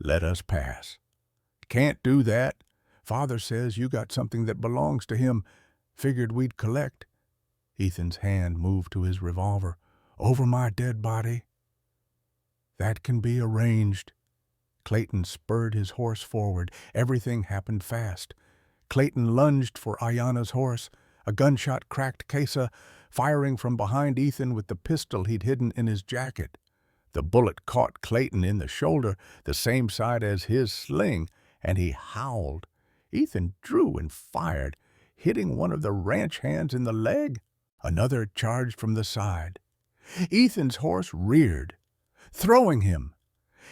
"Let us pass." "Can't do that. Father says you got something that belongs to him. Figured we'd collect." Ethan's hand moved to his revolver. "Over my dead body." "That can be arranged." Clayton spurred his horse forward. Everything happened fast. Clayton lunged for Ayanna's horse. A gunshot cracked Casa, firing from behind Ethan with the pistol he'd hidden in his jacket. The bullet caught Clayton in the shoulder, the same side as his sling, and he howled. Ethan drew and fired, hitting one of the ranch hands in the leg. Another charged from the side. Ethan's horse reared, throwing him.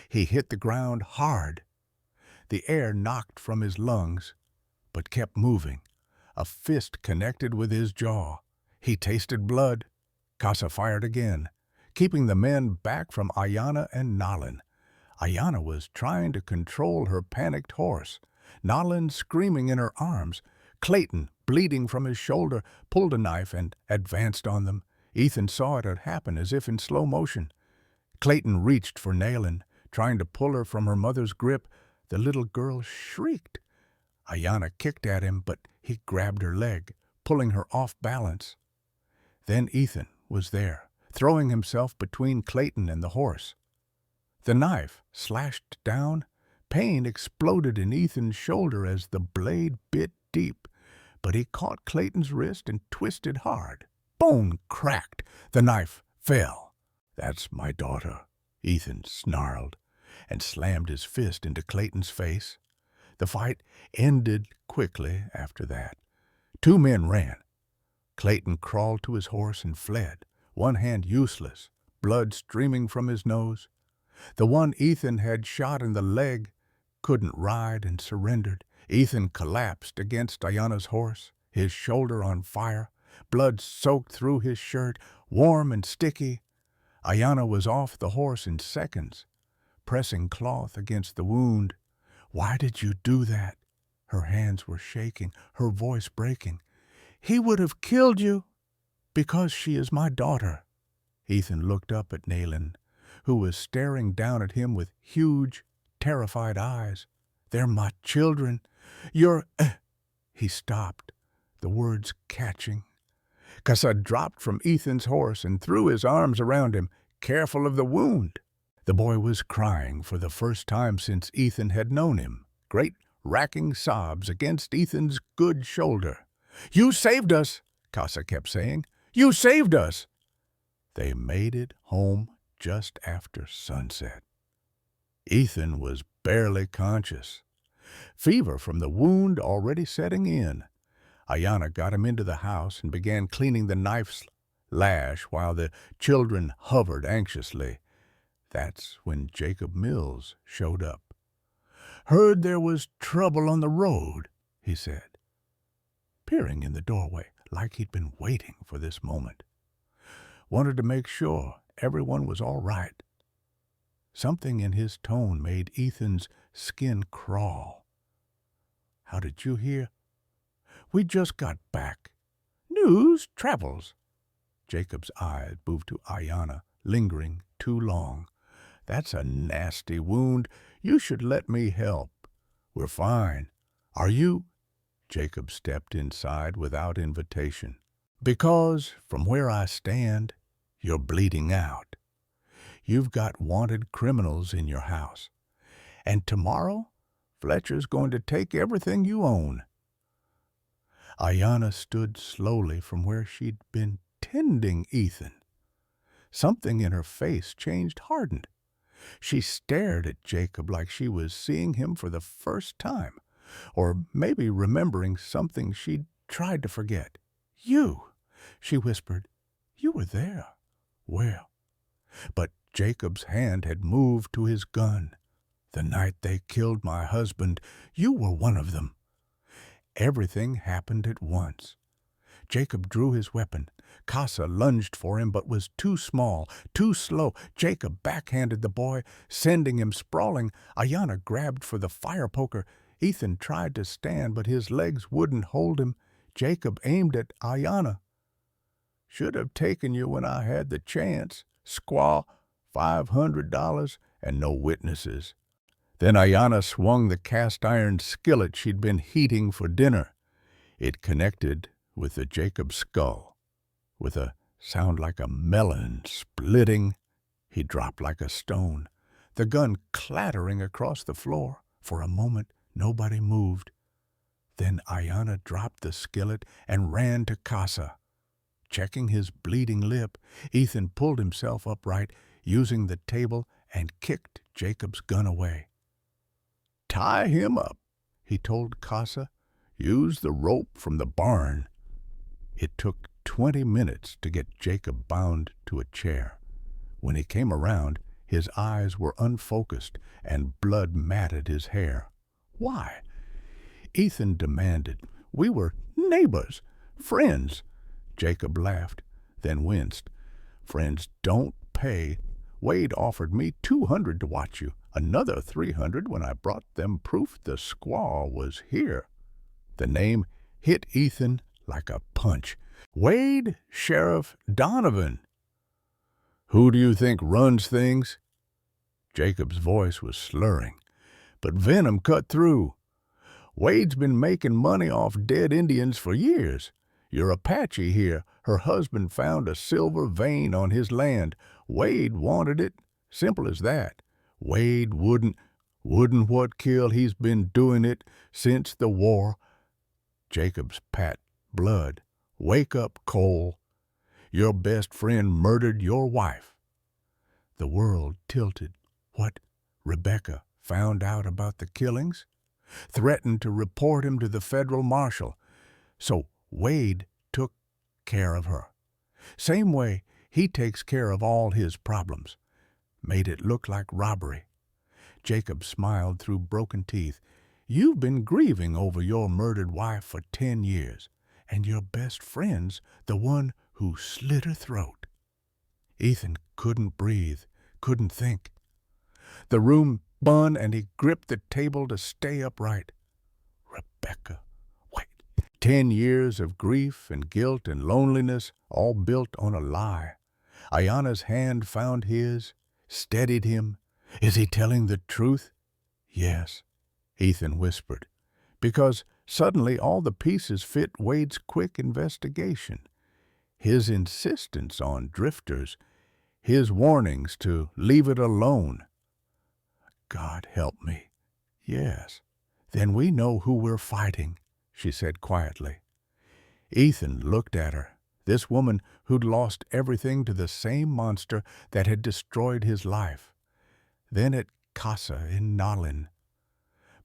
He hit the ground hard. The air knocked from his lungs, but kept moving. A fist connected with his jaw. He tasted blood. Casa fired again, keeping the men back from Ayanna and Nalin. Ayanna was trying to control her panicked horse. Nalin screaming in her arms. Clayton, bleeding from his shoulder, pulled a knife and advanced on them. Ethan saw it happen as if in slow motion. Clayton reached for Nalin, trying to pull her from her mother's grip. The little girl shrieked. Ayanna kicked at him, but he grabbed her leg, pulling her off balance. Then Ethan was there, throwing himself between Clayton and the horse. The knife slashed down. Pain exploded in Ethan's shoulder as the blade bit deep, but he caught Clayton's wrist and twisted hard. Bone cracked. The knife fell. "That's my daughter," Ethan snarled, and slammed his fist into Clayton's face. The fight ended quickly after that. 2 men ran. Clayton crawled to his horse and fled, one hand useless, blood streaming from his nose. The one Ethan had shot in the leg couldn't ride and surrendered. Ethan collapsed against Ayanna's horse, his shoulder on fire, blood soaked through his shirt, warm and sticky. Ayanna was off the horse in seconds, pressing cloth against the wound. "Why did you do that?" Her hands were shaking, her voice breaking. "He would have killed you." "Because she is my daughter." Ethan looked up at Nalin, who was staring down at him with huge, terrified eyes. "They're my children. You're—" He stopped, the words catching. Casa dropped from Ethan's horse and threw his arms around him, careful of the wound. The boy was crying for the first time since Ethan had known him, great racking sobs against Ethan's good shoulder. "You saved us," Casa kept saying. "You saved us." They made it home just after sunset. Ethan was barely conscious, fever from the wound already setting in. Ayanna got him into the house and began cleaning the knife's lash while the children hovered anxiously. That's when Jacob Mills showed up. "Heard there was trouble on the road," he said, peering in the doorway like he'd been waiting for this moment. Wanted to make sure everyone was all right. Something in his tone made Ethan's skin crawl. "How did you hear?" "We just got back." news travels. Jacob's eyes moved to Ayanna, lingering too long. That's a nasty wound. You should let me help. We're fine. Are you? Jacob stepped inside without invitation. Because, from where I stand, you're bleeding out. You've got wanted criminals in your house. And tomorrow, Fletcher's going to take everything you own. Ayanna stood slowly from where she'd been tending Ethan. Something in her face changed, hardened. She stared at Jacob like she was seeing him for the first time, or maybe remembering something she'd tried to forget. You, she whispered. You were there. Where? But Jacob's hand had moved to his gun. The night they killed my husband, you were one of them. Everything happened at once. Jacob drew his weapon. Casa lunged for him, but was too small, too slow. Jacob backhanded the boy, sending him sprawling. Ayanna grabbed for the fire poker. Ethan tried to stand, but his legs wouldn't hold him. Jacob aimed at Ayanna. Should have taken you when I had the chance. Squaw, $500 and no witnesses. Then Ayanna swung the cast-iron skillet she'd been heating for dinner. It connected with the Jacob skull. With a sound like a melon splitting, he dropped like a stone, the gun clattering across the floor. For a moment, nobody moved. Then Ayanna dropped the skillet and ran to Casa. Checking his bleeding lip, Ethan pulled himself upright, using the table, and kicked Jacob's gun away. Tie him up, he told Casa. Use the rope from the barn. It took 20 minutes to get Jacob bound to a chair. When he came around, his eyes were unfocused and blood matted his hair. Why? Ethan demanded. We were neighbors, friends. Jacob laughed, then winced. Friends don't pay. Wade offered me $200 to watch you, another $300 when I brought them proof the squaw was here. The name hit Ethan like a punch. Wade Sheriff Donovan. Who do you think runs things? Jacob's voice was slurring, but venom cut through. Wade's been making money off dead Indians for years. Your Apache here, her husband found a silver vein on his land. Wade wanted it. Simple as that. Wade wouldn't what kill. He's been doing it since the war. Jacob's pat blood. Wake up, Cole. Your best friend murdered your wife. The world tilted. What? Rebecca found out about the killings? Threatened to report him to the federal marshal. So Wade took care of her. Same way he takes care of all his problems. Made it look like robbery. Jacob smiled through broken teeth. You've been grieving over your murdered wife for 10 years, and your best friend's the one who slit her throat. Ethan couldn't breathe, couldn't think. The room spun, and he gripped the table to stay upright. Rebecca. 10 years of grief and guilt and loneliness, all built on a lie. Ayanna's hand found his, steadied him. Is he telling the truth? Yes, Ethan whispered, because suddenly all the pieces fit Wade's quick investigation. His insistence on drifters, his warnings to leave it alone. God help me. Yes, then we know who we're fighting, she said quietly. Ethan looked at her, this woman who'd lost everything to the same monster that had destroyed his life. Then at Casa in Nalin,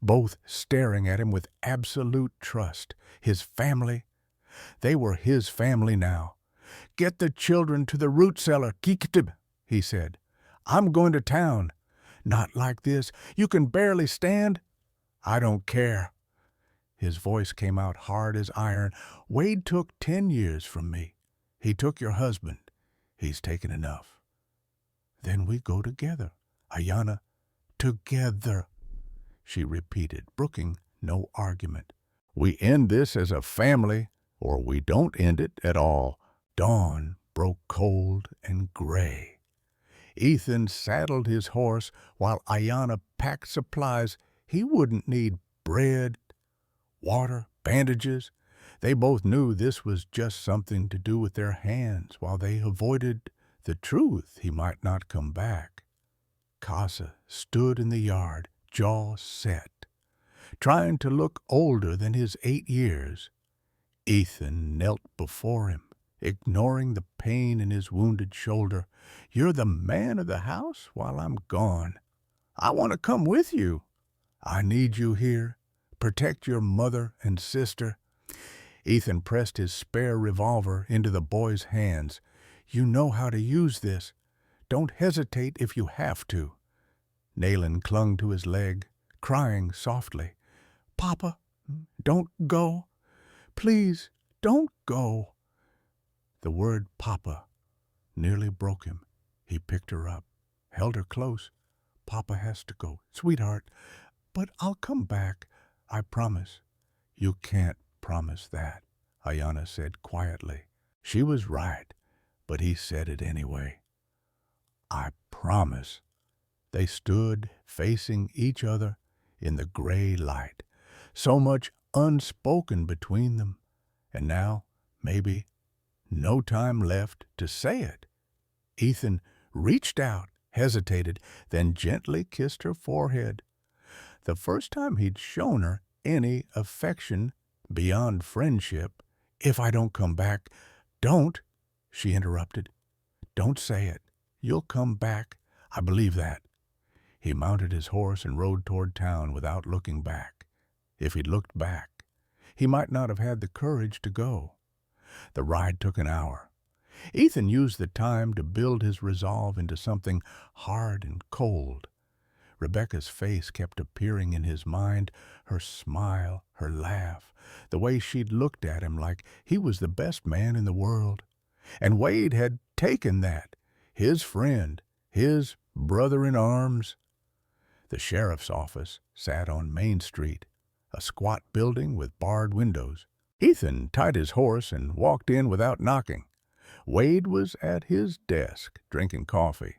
both staring at him with absolute trust. His family, they were his family now. Get the children to the root cellar, Kiktib, he said. I'm going to town. Not like this. You can barely stand. I don't care. His voice came out hard as iron. Wade took 10 years from me. He took your husband. He's taken enough. Then we go together, Ayanna. Together, she repeated, brooking no argument. We end this as a family, or we don't end it at all. Dawn broke cold and gray. Ethan saddled his horse while Ayanna packed supplies. He wouldn't need bread, water, bandages. They both knew this was just something to do with their hands while they avoided the truth he might not come back. Casa stood in the yard, jaw set, trying to look older than his 8 years. Ethan knelt before him, ignoring the pain in his wounded shoulder. "You're the man of the house while I'm gone. I want to come with you. I need you here. Protect your mother and sister." Ethan pressed his spare revolver into the boy's hands. "You know how to use this. Don't hesitate if you have to." Nayland clung to his leg, crying softly. "Papa, don't go. Please, don't go." The word Papa nearly broke him. He picked her up, held her close. "Papa has to go, sweetheart, but I'll come back, I promise." "You can't promise that," Ayanna said quietly. She was right, but he said it anyway. "I promise." They stood facing each other in the gray light. So much unspoken between them, and now, maybe, no time left to say it. Ethan reached out, hesitated, then gently kissed her forehead. The first time he'd shown her any affection beyond friendship. "If I don't come back—" "Don't," she interrupted. "Don't say it. You'll come back. I believe that." He mounted his horse and rode toward town without looking back. If he'd looked back, he might not have had the courage to go. The ride took an hour. Ethan used the time to build his resolve into something hard and cold. Rebecca's face kept appearing in his mind, her smile, her laugh, the way she'd looked at him like he was the best man in the world. And Wade had taken that, his friend, his brother-in-arms. The sheriff's office sat on Main Street, a squat building with barred windows. Ethan tied his horse and walked in without knocking. Wade was at his desk, drinking coffee,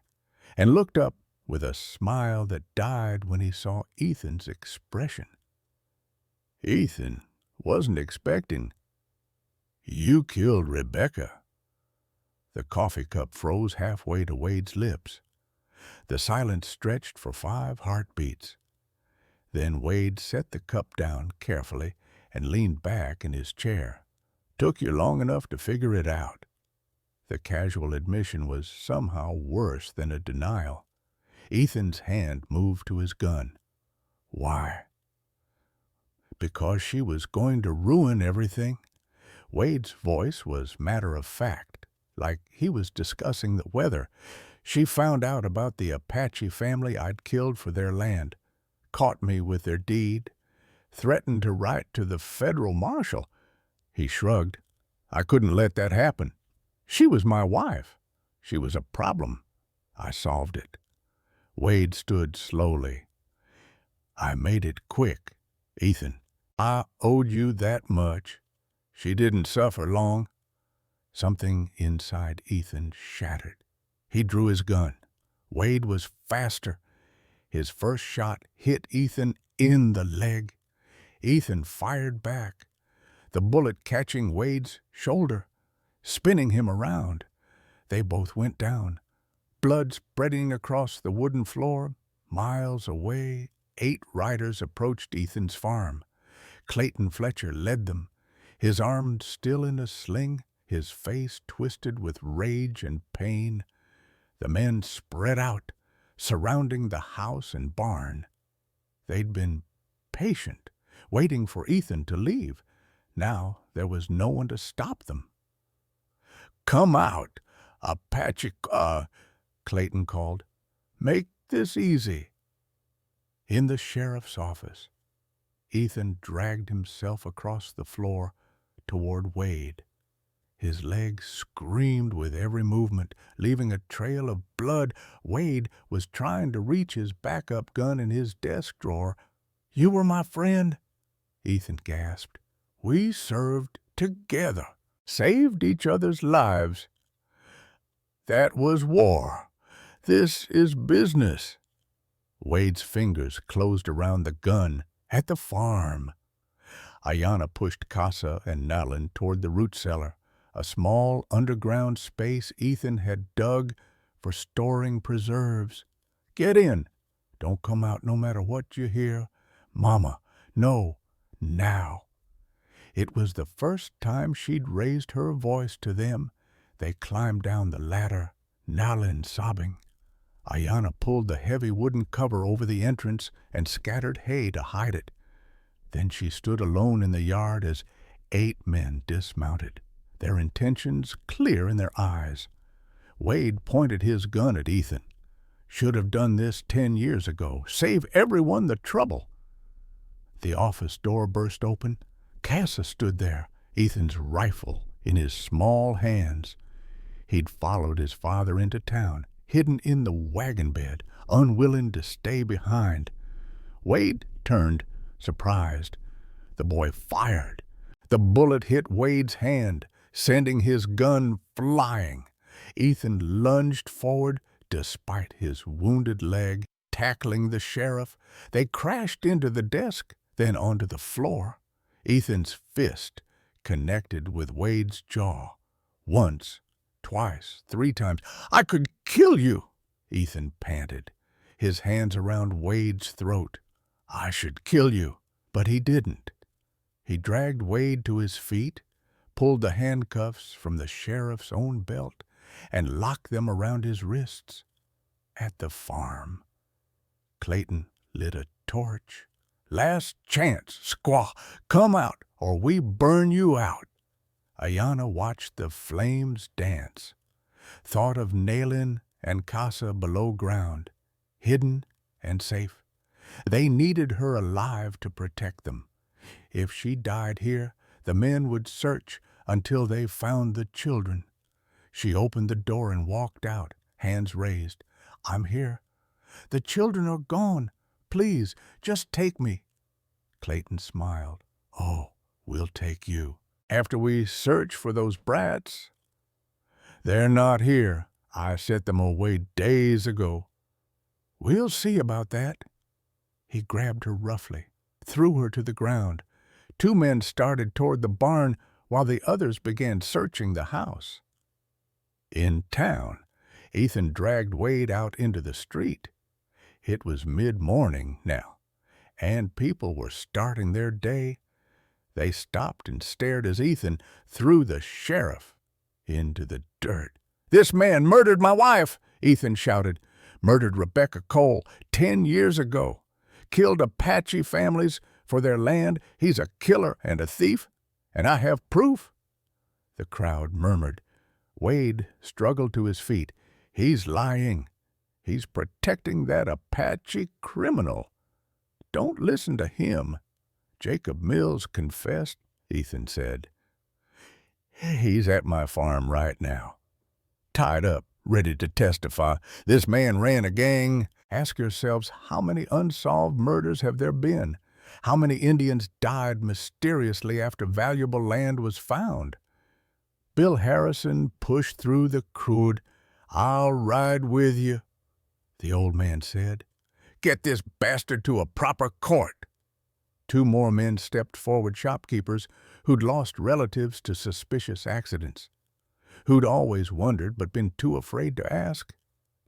and looked up with a smile that died when he saw Ethan's expression. "Ethan wasn't expecting. You killed Rebecca." The coffee cup froze halfway to Wade's lips. The silence stretched for 5 heartbeats. Then Wade set the cup down carefully and leaned back in his chair. "Took you long enough to figure it out." The casual admission was somehow worse than a denial. Ethan's hand moved to his gun. "Why?" "Because she was going to ruin everything." Wade's voice was matter-of-fact, like he was discussing the weather. "She found out about the Apache family I'd killed for their land, caught me with their deed, threatened to write to the federal marshal." He shrugged. "I couldn't let that happen. She was my wife. She was a problem. I solved it." Wade stood slowly. "I made it quick, Ethan. I owed you that much. She didn't suffer long." Something inside Ethan shattered. He drew his gun. Wade was faster. His first shot hit Ethan in the leg. Ethan fired back, the bullet catching Wade's shoulder, spinning him around. They both went down, blood spreading across the wooden floor. Miles away, 8 riders approached Ethan's farm. Clayton Fletcher led them, his arm still in a sling, his face twisted with rage and pain. The men spread out, surrounding the house and barn. They'd been patient, waiting for Ethan to leave. Now there was no one to stop them. "Come out, Apache," Clayton called. "Make this easy." In the sheriff's office, Ethan dragged himself across the floor toward Wade. His legs screamed with every movement, leaving a trail of blood. Wade was trying to reach his backup gun in his desk drawer. "You were my friend," Ethan gasped. "We served together, saved each other's lives. That was war. This is business. Wade's fingers closed around the gun at the farm. Ayanna pushed Casa and Nalin toward the root cellar, a small underground space Ethan had dug for storing preserves. Get in. Don't come out no matter what you hear. Mama, no, now. It was the first time she'd raised her voice to them. They climbed down the ladder, Nalin sobbing. Ayanna pulled the heavy wooden cover over the entrance and scattered hay to hide it. Then she stood alone in the yard as 8 men dismounted, their intentions clear in their eyes. Wade pointed his gun at Ethan. Should have done this 10 years ago. Save everyone the trouble. The office door burst open. Casa stood there, Ethan's rifle in his small hands. He'd followed his father into town, hidden in the wagon bed, unwilling to stay behind. Wade turned, surprised. The boy fired. The bullet hit Wade's hand, sending his gun flying. Ethan lunged forward despite his wounded leg, tackling the sheriff. They crashed into the desk, then onto the floor. Ethan's fist connected with Wade's jaw. Once, twice, 3 times. "I could kill you," Ethan panted, his hands around Wade's throat. "I should kill you." But he didn't. He dragged Wade to his feet, pulled the handcuffs from the sheriff's own belt, and locked them around his wrists. At the farm, Clayton lit a torch. "Last chance, squaw. Come out, or we burn you out." Ayanna watched the flames dance, thought of Nalin and Casa below ground, hidden and safe. They needed her alive to protect them. If she died here, the men would search until they found the children. She opened the door and walked out, hands raised. "I'm here. The children are gone. Please, just take me." Clayton smiled. "Oh, we'll take you. After we search for those brats." "They're not here. I set them away days ago." "We'll see about that." He grabbed her roughly, threw her to the ground. 2 men started toward the barn while the others began searching the house. In town, Ethan dragged Wade out into the street. It was mid-morning now, and people were starting their day. They stopped and stared as Ethan threw the sheriff into the dirt. "This man murdered my wife," Ethan shouted. "Murdered Rebecca Cole 10 years ago. Killed Apache families for their land. He's a killer and a thief, and I have proof." The crowd murmured. Wade struggled to his feet. "He's lying. He's protecting that Apache criminal. Don't listen to him." "Jacob Mills confessed," Ethan said. "He's at my farm right now, tied up, ready to testify. This man ran a gang." Ask yourselves, how many unsolved murders have there been? How many Indians died mysteriously after valuable land was found? Bill Harrison pushed through the crowd. "I'll ride with you," the old man said. "Get this bastard to a proper court." 2 more men stepped forward, shopkeepers who'd lost relatives to suspicious accidents, who'd always wondered but been too afraid to ask.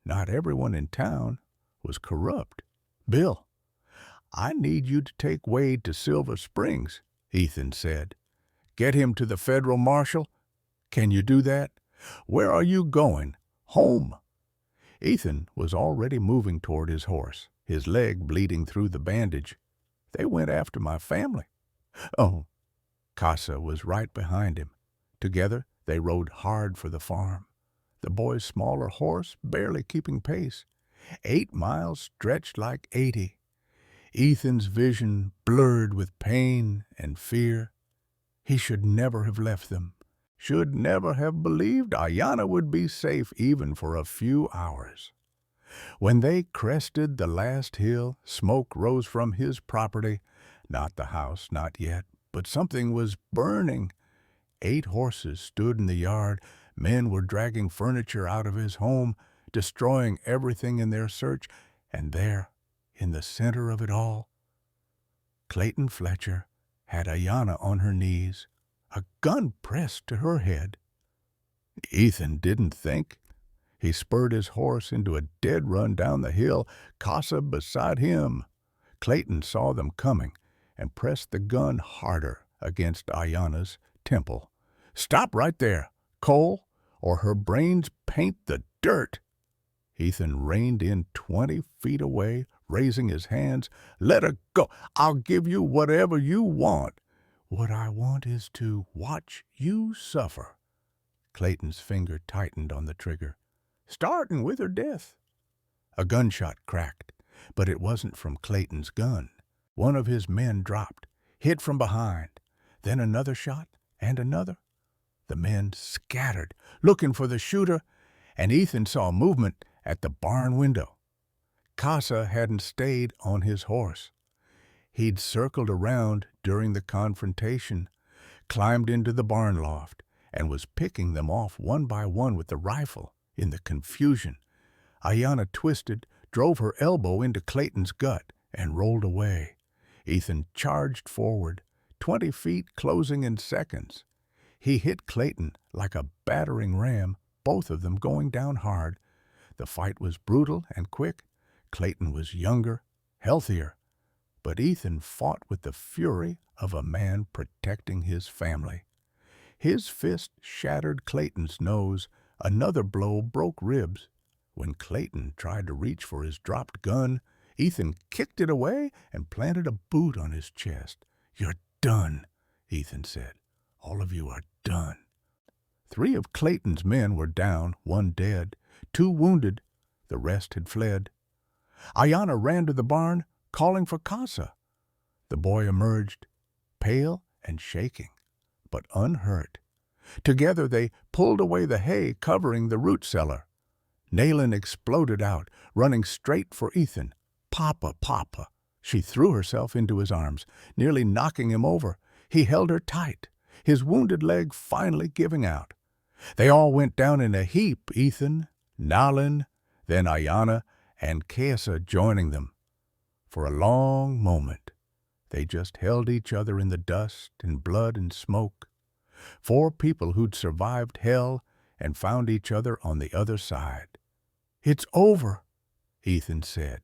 Not everyone in town was corrupt. "Bill, I need you to take Wade to Silver Springs," Ethan said. "Get him to the federal marshal. Can you do that?" "Where are you going?" "Home." Ethan was already moving toward his horse, his leg bleeding through the bandage. "They went after my family." "Oh." Casa was right behind him. Together they rode hard for the farm, the boy's smaller horse barely keeping pace. 8 miles stretched like 80. Ethan's vision blurred with pain and fear. He should never have left them, should never have believed Ayanna would be safe even for a few hours. When they crested the last hill, smoke rose from his property. Not the house, not yet, but something was burning. 8 horses stood in the yard. Men were dragging furniture out of his home, destroying everything in their search. And there, in the center of it all, Clayton Fletcher had Ayanna on her knees, a gun pressed to her head. Ethan didn't think. He spurred his horse into a dead run down the hill, Casa beside him. Clayton saw them coming and pressed the gun harder against Ayanna's temple. "Stop right there, Cole, or her brains paint the dirt." Ethan reined in 20 feet away, raising his hands. "Let her go. I'll give you whatever you want." "What I want is to watch you suffer." Clayton's finger tightened on the trigger, starting with her death. A gunshot cracked, but it wasn't from Clayton's gun. One of his men dropped, hit from behind. Then another shot, and another. The men scattered, looking for the shooter, and Ethan saw movement at the barn window. Casa hadn't stayed on his horse. He'd circled around during the confrontation, climbed into the barn loft, and was picking them off one by one with the rifle. In the confusion, Ayanna twisted, drove her elbow into Clayton's gut, and rolled away. Ethan charged forward, 20 feet closing in seconds. He hit Clayton like a battering ram, both of them going down hard. The fight was brutal and quick. Clayton was younger, healthier, but Ethan fought with the fury of a man protecting his family. His fist shattered Clayton's nose. Another blow broke ribs. When Clayton tried to reach for his dropped gun, Ethan kicked it away and planted a boot on his chest. "You're done," Ethan said. "All of you are done." 3 of Clayton's men were down, 1 dead, 2 wounded. The rest had fled. Ayanna ran to the barn, calling for Casa. The boy emerged, pale and shaking, but unhurt. Together they pulled away the hay covering the root cellar. Nayland exploded out, running straight for Ethan. "Papa, Papa!" She threw herself into his arms, nearly knocking him over. He held her tight, his wounded leg finally giving out. They all went down in a heap, Ethan, Nayland, then Ayanna, and Casa joining them. For a long moment, they just held each other in the dust and blood and smoke. 4 people who'd survived hell and found each other on the other side. "It's over," Ethan said.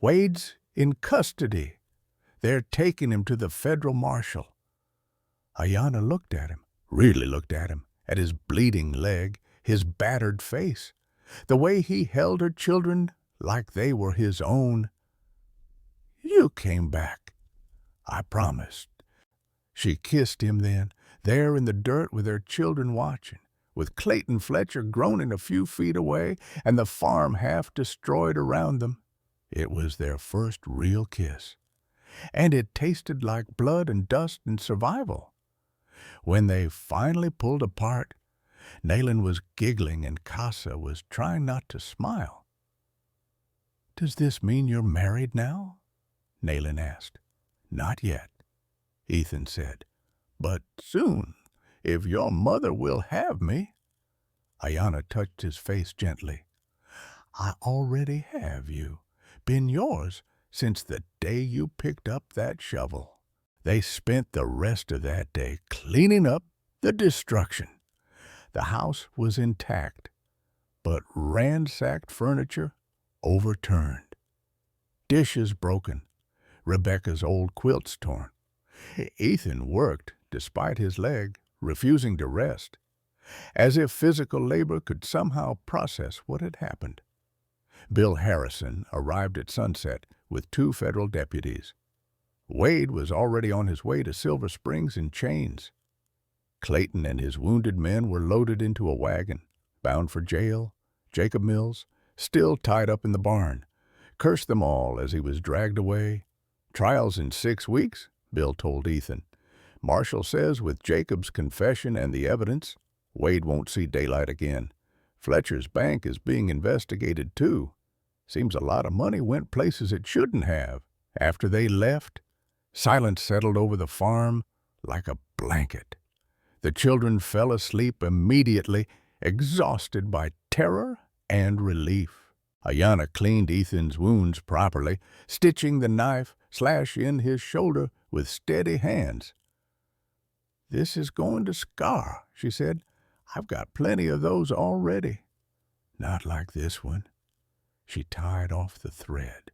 "Wade's in custody. They're taking him to the federal marshal." Ayanna looked at him, really looked at him, at his bleeding leg, his battered face, the way he held her children like they were his own. "You came back. I promised." She kissed him then, there in the dirt with her children watching, with Clayton Fletcher groaning a few feet away and the farm half destroyed around them. It was their first real kiss, and it tasted like blood and dust and survival. When they finally pulled apart, Nayland was giggling and Casa was trying not to smile. "Does this mean you're married now?" Nayland asked. "Not yet," Ethan said. "But soon, if your mother will have me." Ayanna touched his face gently. "I already have you, been yours since the day you picked up that shovel." They spent the rest of that day cleaning up the destruction. The house was intact, but ransacked furniture overturned. Dishes broken, Rebecca's old quilts torn. Ethan worked, despite his leg, refusing to rest, as if physical labor could somehow process what had happened. Bill Harrison arrived at sunset with 2 federal deputies. Wade was already on his way to Silver Springs in chains. Clayton and his wounded men were loaded into a wagon, bound for jail. Jacob Mills, still tied up in the barn, cursed them all as he was dragged away. "Trial's in 6 weeks, Bill told Ethan. "Marshal says with Jacob's confession and the evidence, Wade won't see daylight again. Fletcher's bank is being investigated, too. Seems a lot of money went places it shouldn't have." After they left, silence settled over the farm like a blanket. The children fell asleep immediately, exhausted by terror and relief. Ayanna cleaned Ethan's wounds properly, stitching the knife slash in his shoulder with steady hands. "This is going to scar," she said. "I've got plenty of those already." "Not like this one." She tied off the thread.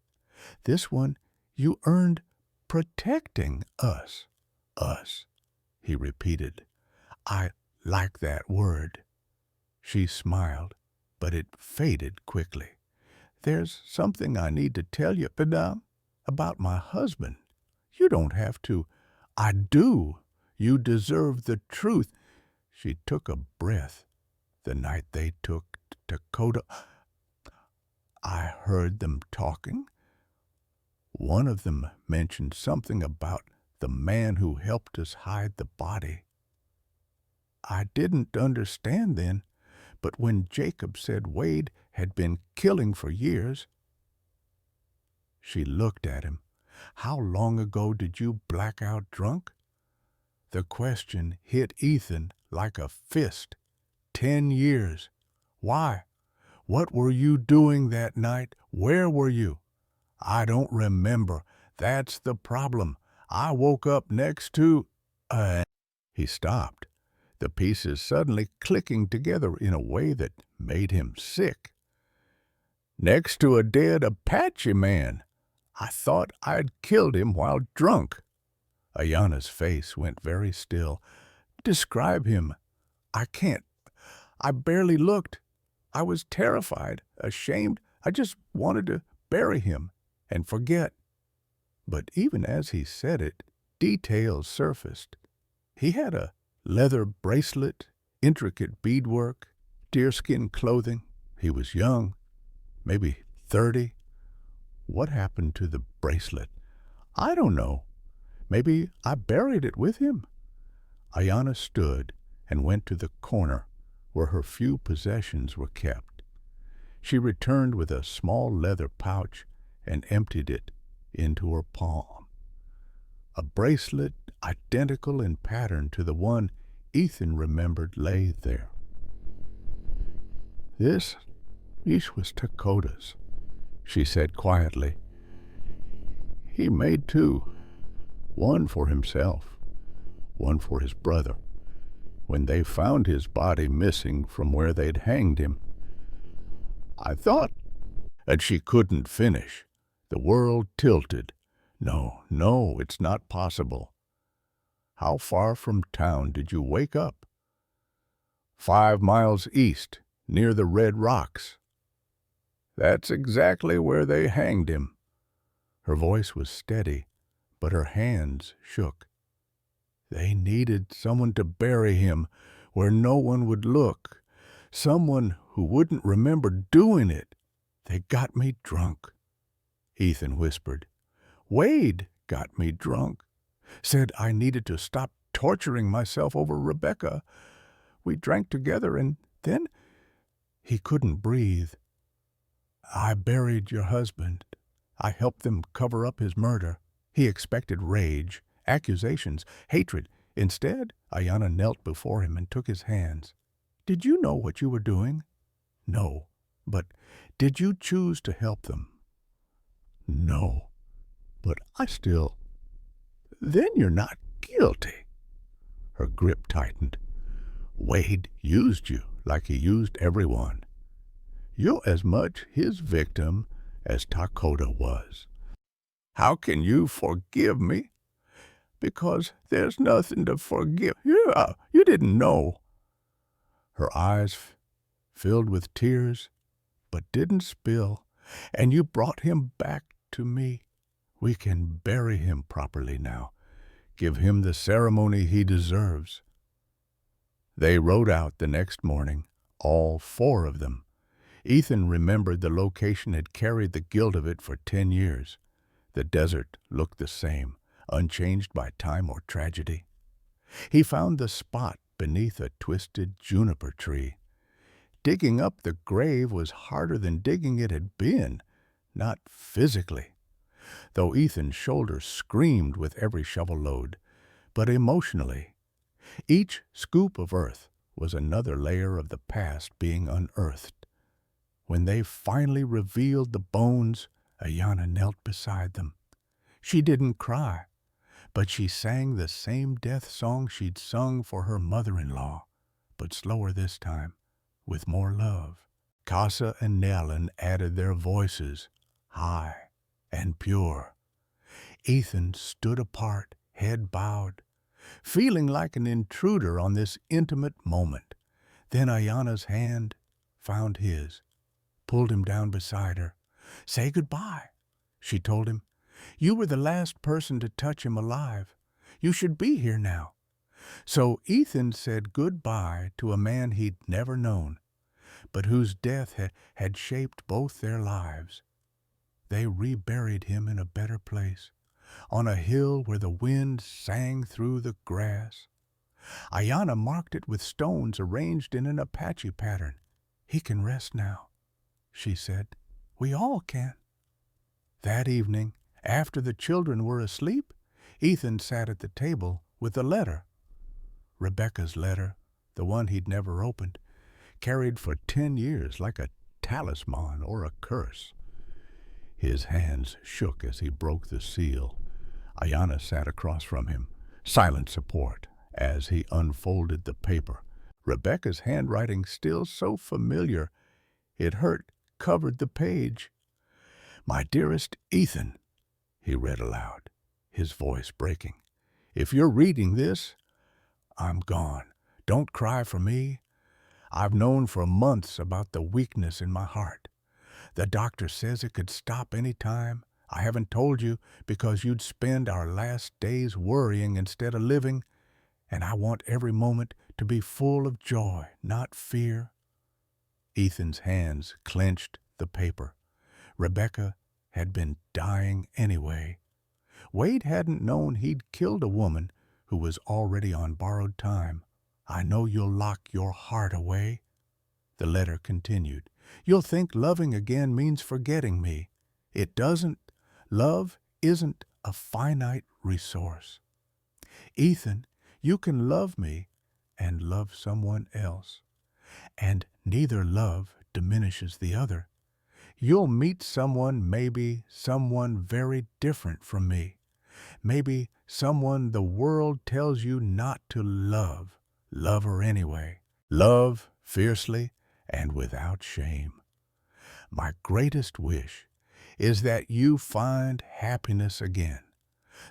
"This one you earned protecting us." "Us," he repeated. "I like that word." She smiled, but it faded quickly. "There's something I need to tell you, madame, about my husband. You don't have to." "I do. You deserve the truth." She took a breath. "The night they took Dakota, I heard them talking. One of them mentioned something about the man who helped us hide the body. I didn't understand then, but when Jacob said Wade had been killing for years..." She looked at him. "How long ago did you black out drunk?" The question hit Ethan like a fist. 10 years. "Why? What were you doing that night? Where were you?" "I don't remember. That's the problem. I woke up next to..." He stopped, the pieces suddenly clicking together in a way that made him sick. "Next to a dead Apache man. I thought I'd killed him while drunk." Ayanna's face went very still. "Describe him." "I can't. I barely looked. I was terrified, ashamed. I just wanted to bury him and forget." But even as he said it, details surfaced. He had a leather bracelet, intricate beadwork, deerskin clothing. He was young, maybe 30. What happened to the bracelet? "I don't know. Maybe I buried it with him." Ayanna stood and went to the corner where her few possessions were kept. She returned with a small leather pouch and emptied it into her palm. A bracelet identical in pattern to the one Ethan remembered lay there. This was Dakota's," she said quietly. "He made 2. One for himself, one for his brother. When they found his body missing from where they'd hanged him, I thought..." And she couldn't finish. The world tilted. No, it's not possible." "How far from town did you wake up?" 5 miles east, near the Red Rocks." "That's exactly where they hanged him." Her voice was steady, but her hands shook. "They needed someone to bury him where no one would look, someone who wouldn't remember doing it. They got me drunk." Ethan whispered. "Wade got me drunk. Said I needed to stop torturing myself over Rebecca. We drank together and then..." He couldn't breathe. "I buried your husband. I helped them cover up his murder." He expected rage, accusations, hatred. Instead, Ayanna knelt before him and took his hands. "Did you know what you were doing?" "No. But did you choose to help them?" "No. But I still..." "Then you're not guilty." Her grip tightened. "Wade used you like he used everyone. You're as much his victim as Dakota was." "How can you forgive me?" "Because there's nothing to forgive. You didn't know." Her eyes filled with tears, but didn't spill. "And you brought him back to me. We can bury him properly now. Give him the ceremony he deserves." They rode out the next morning, all 4 of them. Ethan remembered the location had carried the guilt of it for 10 years. The desert looked the same, unchanged by time or tragedy. He found the spot beneath a twisted juniper tree. Digging up the grave was harder than digging it had been, not physically, though Ethan's shoulders screamed with every shovel load, but emotionally. Each scoop of earth was another layer of the past being unearthed. When they finally revealed the bones, Ayana knelt beside them. She didn't cry, but she sang the same death song she'd sung for her mother-in-law, but slower this time, with more love. Casa and Nellen added their voices, high and pure. Ethan stood apart, head bowed, feeling like an intruder on this intimate moment. Then Ayana's hand found his, pulled him down beside her. "Say goodbye," she told him. "You were the last person to touch him alive. You should be here now." So Ethan said goodbye to a man he'd never known, but whose death had shaped both their lives. They reburied him in a better place, on a hill where the wind sang through the grass. Ayana marked it with stones arranged in an Apache pattern. "He can rest now," she said. "We all can." That evening, after the children were asleep, Ethan sat at the table with a letter. Rebecca's letter, the one he'd never opened, carried for 10 years like a talisman or a curse. His hands shook as he broke the seal. Ayana sat across from him, silent support, as he unfolded the paper. Rebecca's handwriting, still so familiar, it hurt, covered the page. "My dearest Ethan," he read aloud, his voice breaking. "If you're reading this, I'm gone. Don't cry for me. I've known for months about the weakness in my heart. The doctor says it could stop any time. I haven't told you because you'd spend our last days worrying instead of living, and I want every moment to be full of joy, not fear." Ethan's hands clenched the paper. Rebecca had been dying anyway. Wade hadn't known he'd killed a woman who was already on borrowed time. "I know you'll lock your heart away," the letter continued. "You'll think loving again means forgetting me. It doesn't. Love isn't a finite resource. Ethan, you can love me and love someone else, and neither love diminishes the other. You'll meet someone, maybe someone very different from me. Maybe someone the world tells you not to love. Love her anyway. Love fiercely and without shame. My greatest wish is that you find happiness again.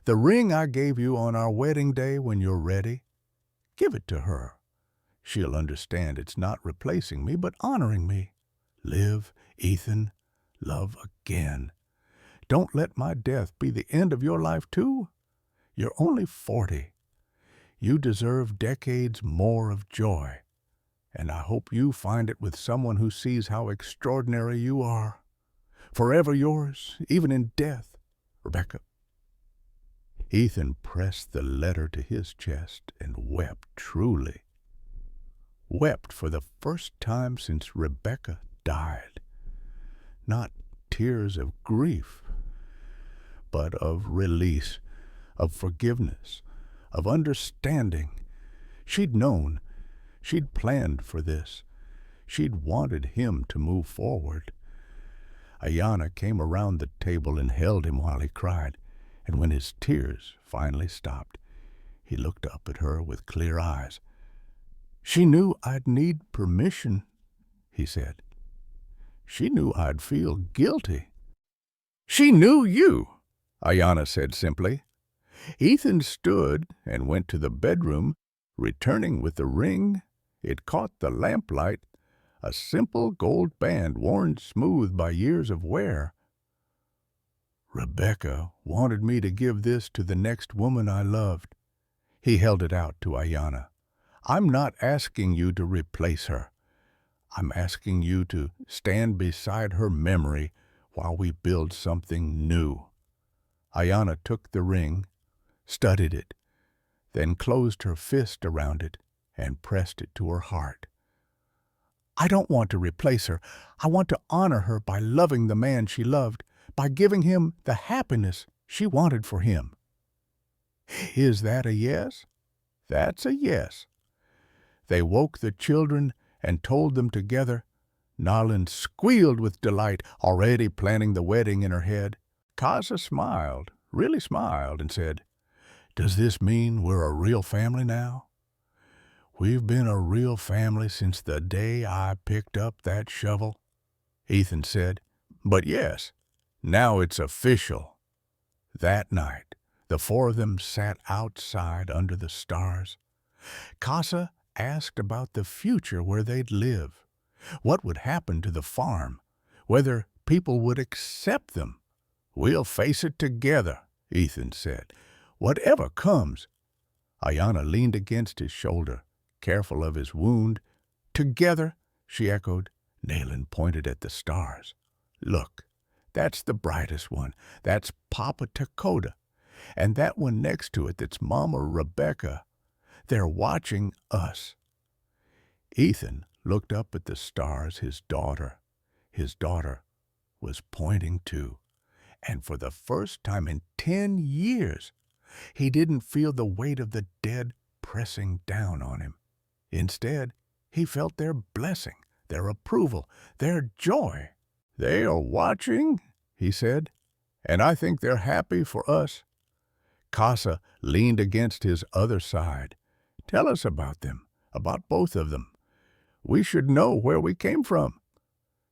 The ring I gave you on our wedding day, when you're ready, give it to her. She'll understand it's not replacing me, but honoring me. Live, Ethan. Love again. Don't let my death be the end of your life, too. You're only 40. You deserve decades more of joy, and I hope you find it with someone who sees how extraordinary you are. Forever yours, even in death, Rebecca." Ethan pressed the letter to his chest and wept truly. Wept for the first time since Rebecca died. Not tears of grief, but of release, of forgiveness, of understanding. She'd known. She'd planned for this. She'd wanted him to move forward. Ayana came around the table and held him while he cried, and when his tears finally stopped, he looked up at her with clear eyes. "She knew I'd need permission," he said. "She knew I'd feel guilty." "She knew you," Ayana said simply. Ethan stood and went to the bedroom, returning with the ring. It caught the lamplight, a simple gold band worn smooth by years of wear. "Rebecca wanted me to give this to the next woman I loved." He held it out to Ayana. "I'm not asking you to replace her. I'm asking you to stand beside her memory while we build something new." Ayana took the ring, studied it, then closed her fist around it and pressed it to her heart. "I don't want to replace her. I want to honor her by loving the man she loved, by giving him the happiness she wanted for him." "Is that a yes?" That's a yes. They woke the children and told them together. Nalin squealed with delight, already planning the wedding in her head. Kaza smiled, really smiled, and said, "Does this mean we're a real family now?" "We've been a real family since the day I picked up that shovel," Ethan said. "But yes, now it's official." That night, the four of them sat outside under the stars. Casa asked about the future where they'd live, what would happen to the farm, whether people would accept them. "We'll face it together," Ethan said. "Whatever comes." Ayana leaned against his shoulder, careful of his wound. "Together," she echoed. Nayland pointed at the stars. "Look, that's the brightest one. That's Papa Dakota. And that one next to it, that's Mama Rebecca. They're watching us." Ethan looked up at the stars. His daughter was pointing too. And for the first time in 10 years, he didn't feel the weight of the dead pressing down on him. Instead, he felt their blessing, their approval, their joy. "They are watching," he said, "and I think they're happy for us." Casa leaned against his other side. "Tell us about them, about both of them. We should know where we came from."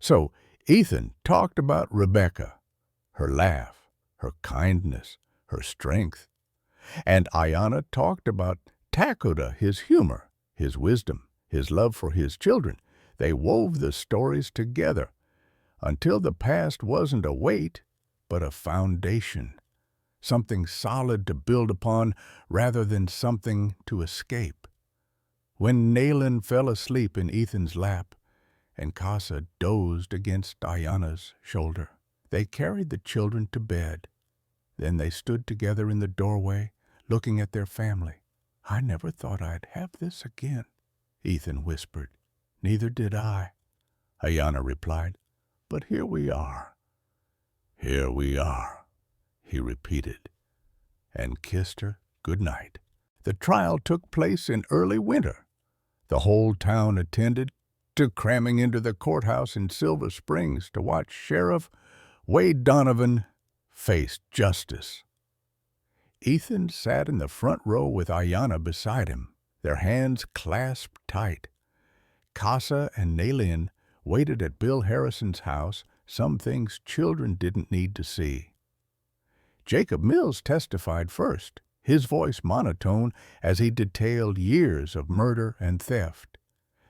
So Ethan talked about Rebecca, her laugh, her kindness, her strength. And Ayana talked about Dakota, his humor, his wisdom, his love for his children. They wove the stories together until the past wasn't a weight, but a foundation, something solid to build upon rather than something to escape. When Nayland fell asleep in Ethan's lap and Casa dozed against Ayana's shoulder, they carried the children to bed. Then they stood together in the doorway, looking at their family. "I never thought I'd have this again," Ethan whispered. "Neither did I," Ayana replied. "But here we are." "Here we are," he repeated, and kissed her good night. The trial took place in early winter. The whole town attended, to cramming into the courthouse in Silver Springs to watch Sheriff Wade Donovan face justice. Ethan sat in the front row with Ayana beside him, their hands clasped tight. Casa and Nayland waited at Bill Harrison's house, some things children didn't need to see. Jacob Mills testified first, his voice monotone as he detailed years of murder and theft.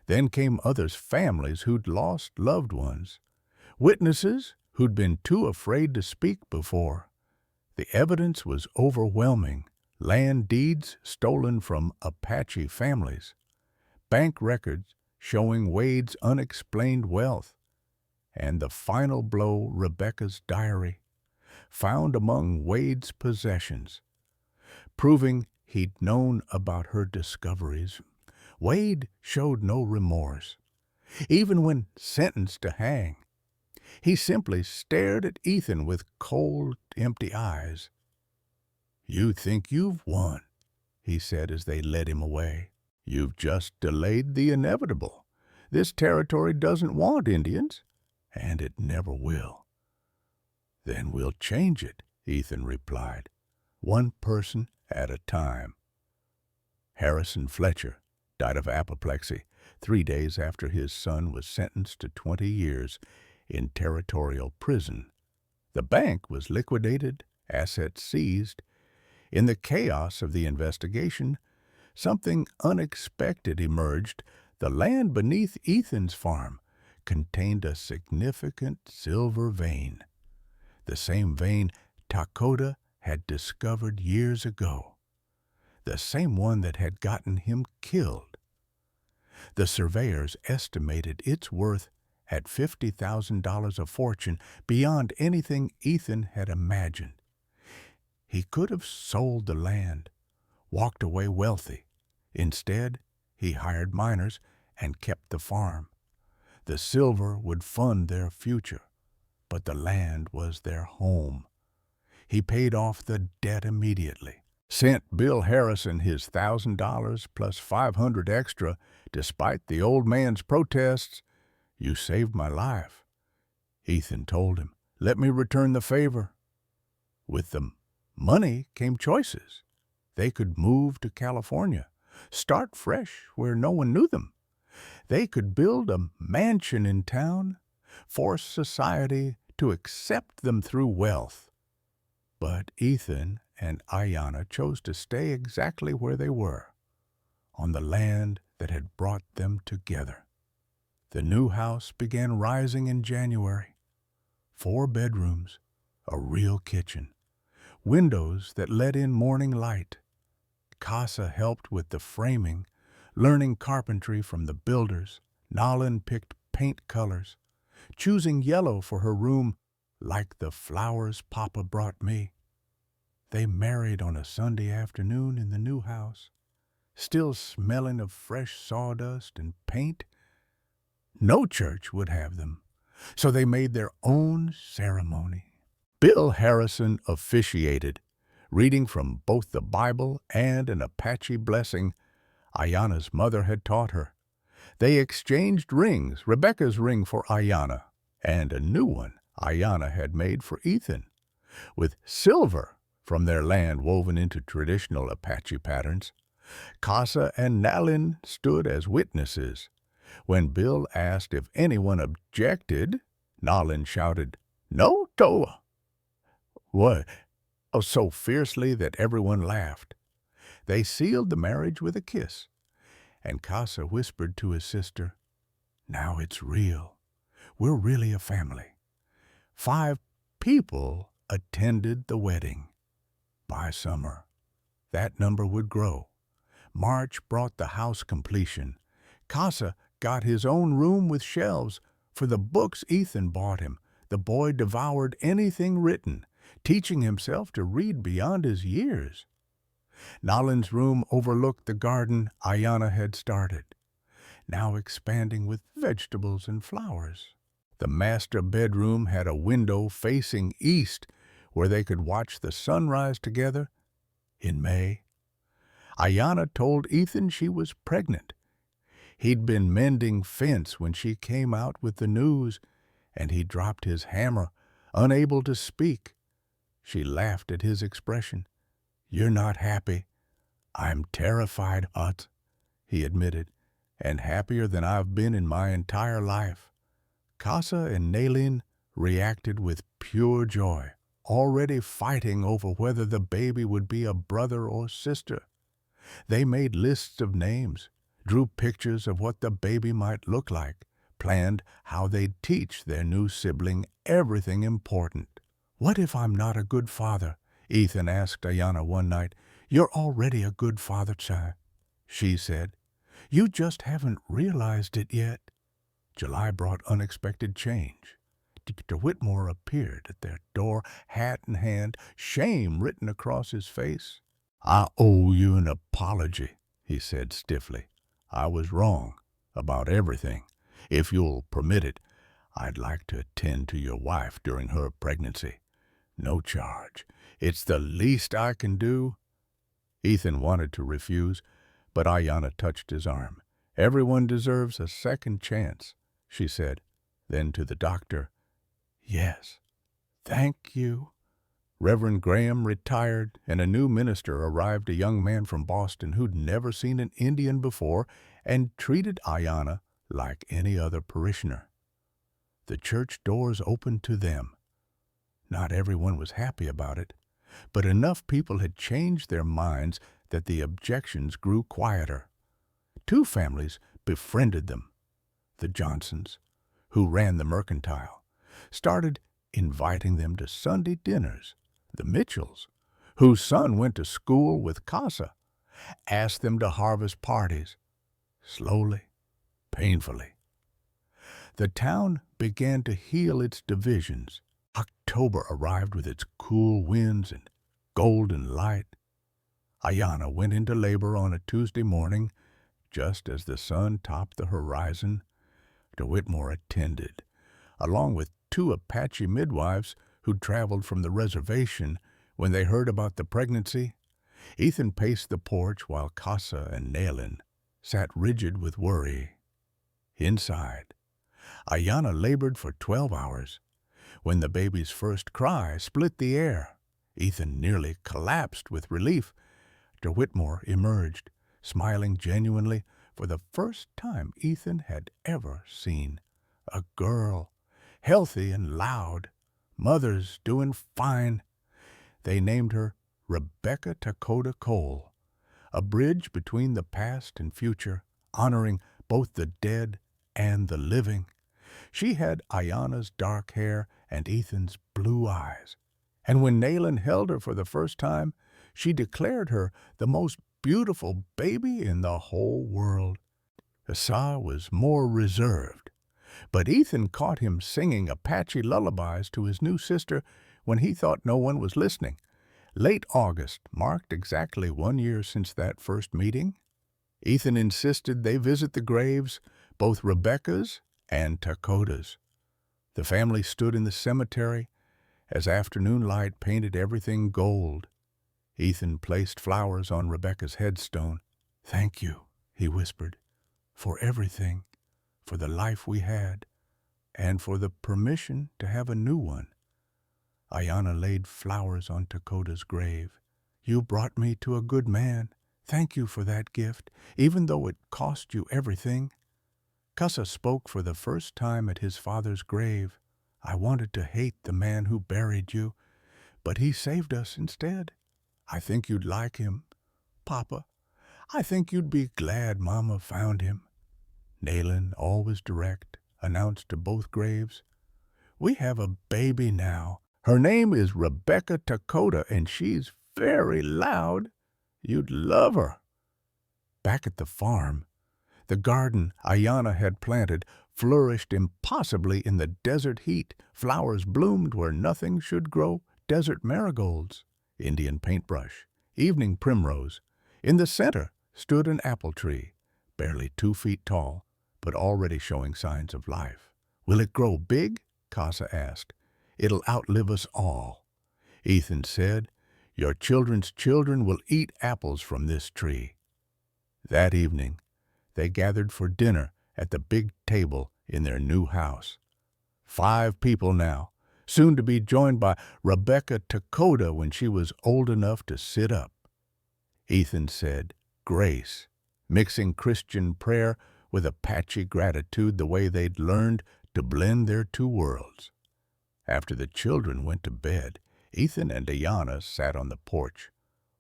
Then came others' families who'd lost loved ones, witnesses who'd been too afraid to speak before. The evidence was overwhelming. Land deeds stolen from Apache families, bank records showing Wade's unexplained wealth, and the final blow, Rebecca's diary, found among Wade's possessions, proving he'd known about her discoveries. Wade showed no remorse. Even when sentenced to hang, he simply stared at Ethan with cold, empty eyes. "You think you've won," he said as they led him away. "You've just delayed the inevitable. This territory doesn't want Indians, and it never will." "Then we'll change it," Ethan replied, "one person at a time." Harrison Fletcher died of apoplexy 3 days after his son was sentenced to 20 years in territorial prison. The bank was liquidated, assets seized. In the chaos of the investigation, something unexpected emerged. The land beneath Ethan's farm contained a significant silver vein, the same vein Dakota had discovered years ago, the same one that had gotten him killed. The surveyors estimated its worth at $50,000, a fortune beyond anything Ethan had imagined. He could have sold the land, walked away wealthy. Instead, he hired miners and kept the farm. The silver would fund their future, but the land was their home. He paid off the debt immediately, sent Bill Harrison his $1,000 plus 500 extra despite the old man's protests. "You saved my life," Ethan told him. "Let me return the favor." With the money came choices. They could move to California, start fresh where no one knew them. They could build a mansion in town, force society to accept them through wealth. But Ethan and Ayanna chose to stay exactly where they were, on the land that had brought them together. The new house began rising in January. 4 bedrooms, a real kitchen, windows that let in morning light. Casa helped with the framing, learning carpentry from the builders. Nalin picked paint colors, choosing yellow for her room, like the flowers Papa brought me. They married on a Sunday afternoon in the new house, still smelling of fresh sawdust and paint. No church would have them, so they made their own ceremony. Bill Harrison officiated, reading from both the Bible and an Apache blessing Ayanna's mother had taught her. They exchanged rings, Rebecca's ring for Ayanna, and a new one Ayanna had made for Ethan, with silver from their land woven into traditional Apache patterns. Casa and Nalin stood as witnesses. When Bill asked if anyone objected, Nalin shouted, "No, Toa!" What? Oh, so fiercely that everyone laughed. They sealed the marriage with a kiss, and Casa whispered to his sister, "Now it's real. We're really a family." 5 people attended the wedding. By summer, that number would grow. March brought the house completion. Casa got his own room with shelves for the books Ethan bought him. The boy devoured anything written, teaching himself to read beyond his years. Nalin's room overlooked the garden Ayanna had started, now expanding with vegetables and flowers. The master bedroom had a window facing east where they could watch the sunrise together. In May, Ayanna told Ethan she was pregnant. He'd been mending fence when she came out with the news, and he dropped his hammer, unable to speak. She laughed at his expression. "You're not happy." "I'm terrified, Ut," he admitted, "and happier than I've been in my entire life." Casa and Nalin reacted with pure joy, already fighting over whether the baby would be a brother or sister. They made lists of names, drew pictures of what the baby might look like, planned how they'd teach their new sibling everything important. "What if I'm not a good father?" Ethan asked Ayanna one night. "You're already a good father, child," she said. "You just haven't realized it yet." July brought unexpected change. Dr. Whitmore appeared at their door, hat in hand, shame written across his face. "I owe you an apology," he said stiffly. "I was wrong about everything. If you'll permit it, I'd like to attend to your wife during her pregnancy. No charge. It's the least I can do." Ethan wanted to refuse, but Ayanna touched his arm. "Everyone deserves a second chance," she said. Then to the doctor, "Yes, thank you." Reverend Graham retired, and a new minister arrived, a young man from Boston who'd never seen an Indian before and treated Ayanna like any other parishioner. The church doors opened to them. Not everyone was happy about it, but enough people had changed their minds that the objections grew quieter. 2 families befriended them. The Johnsons, who ran the mercantile, started inviting them to Sunday dinners. The Mitchells, whose son went to school with Casa, asked them to harvest parties. Slowly, painfully, the town began to heal its divisions. October arrived with its cool winds and golden light. Ayanna went into labor on a Tuesday morning, just as the sun topped the horizon. Dr. Whitmore attended, along with 2 Apache midwives who'd traveled from the reservation when they heard about the pregnancy. Ethan paced the porch while Casa and Nayland sat rigid with worry. Inside, Ayana labored for 12 hours. When the baby's first cry split the air, Ethan nearly collapsed with relief. Dr. Whitmore emerged, smiling genuinely for the first time Ethan had ever seen. A girl, healthy and loud. Mother's doing fine. They named her Rebecca Dakota Cole, a bridge between the past and future, honoring both the dead and the living. She had Ayana's dark hair and Ethan's blue eyes. And when Nayland held her for the first time, she declared her the most beautiful baby in the whole world. Asa was more reserved, but Ethan caught him singing Apache lullabies to his new sister when he thought no one was listening. Late August marked exactly 1 year since that first meeting. Ethan insisted they visit the graves, both Rebecca's and Dakota's. The family stood in the cemetery as afternoon light painted everything gold. Ethan placed flowers on Rebecca's headstone. "Thank you," he whispered, "for everything, for the life we had, and for the permission to have a new one." Ayana laid flowers on Dakota's grave. "You brought me to a good man. Thank you for that gift, even though it cost you everything." Casa spoke for the first time at his father's grave. "I wanted to hate the man who buried you, but he saved us instead. I think you'd like him, Papa. I think you'd be glad Mama found him." Nayland, always direct, announced to both graves, "We have a baby now. Her name is Rebecca Dakota, and she's very loud. You'd love her." Back at the farm, the garden Ayana had planted flourished impossibly in the desert heat. Flowers bloomed where nothing should grow. Desert marigolds, Indian paintbrush, evening primrose. In the center stood an apple tree, barely 2 feet tall, but already showing signs of life. "Will it grow big?" Casa asked. "It'll outlive us all." Ethan said, "Your children's children will eat apples from this tree." That evening, they gathered for dinner at the big table in their new house. 5 people now, soon to be joined by Rebecca Dakota when she was old enough to sit up. Ethan said grace, mixing Christian prayer with Apache gratitude the way they'd learned to blend their two worlds. After the children went to bed, Ethan and Ayana sat on the porch,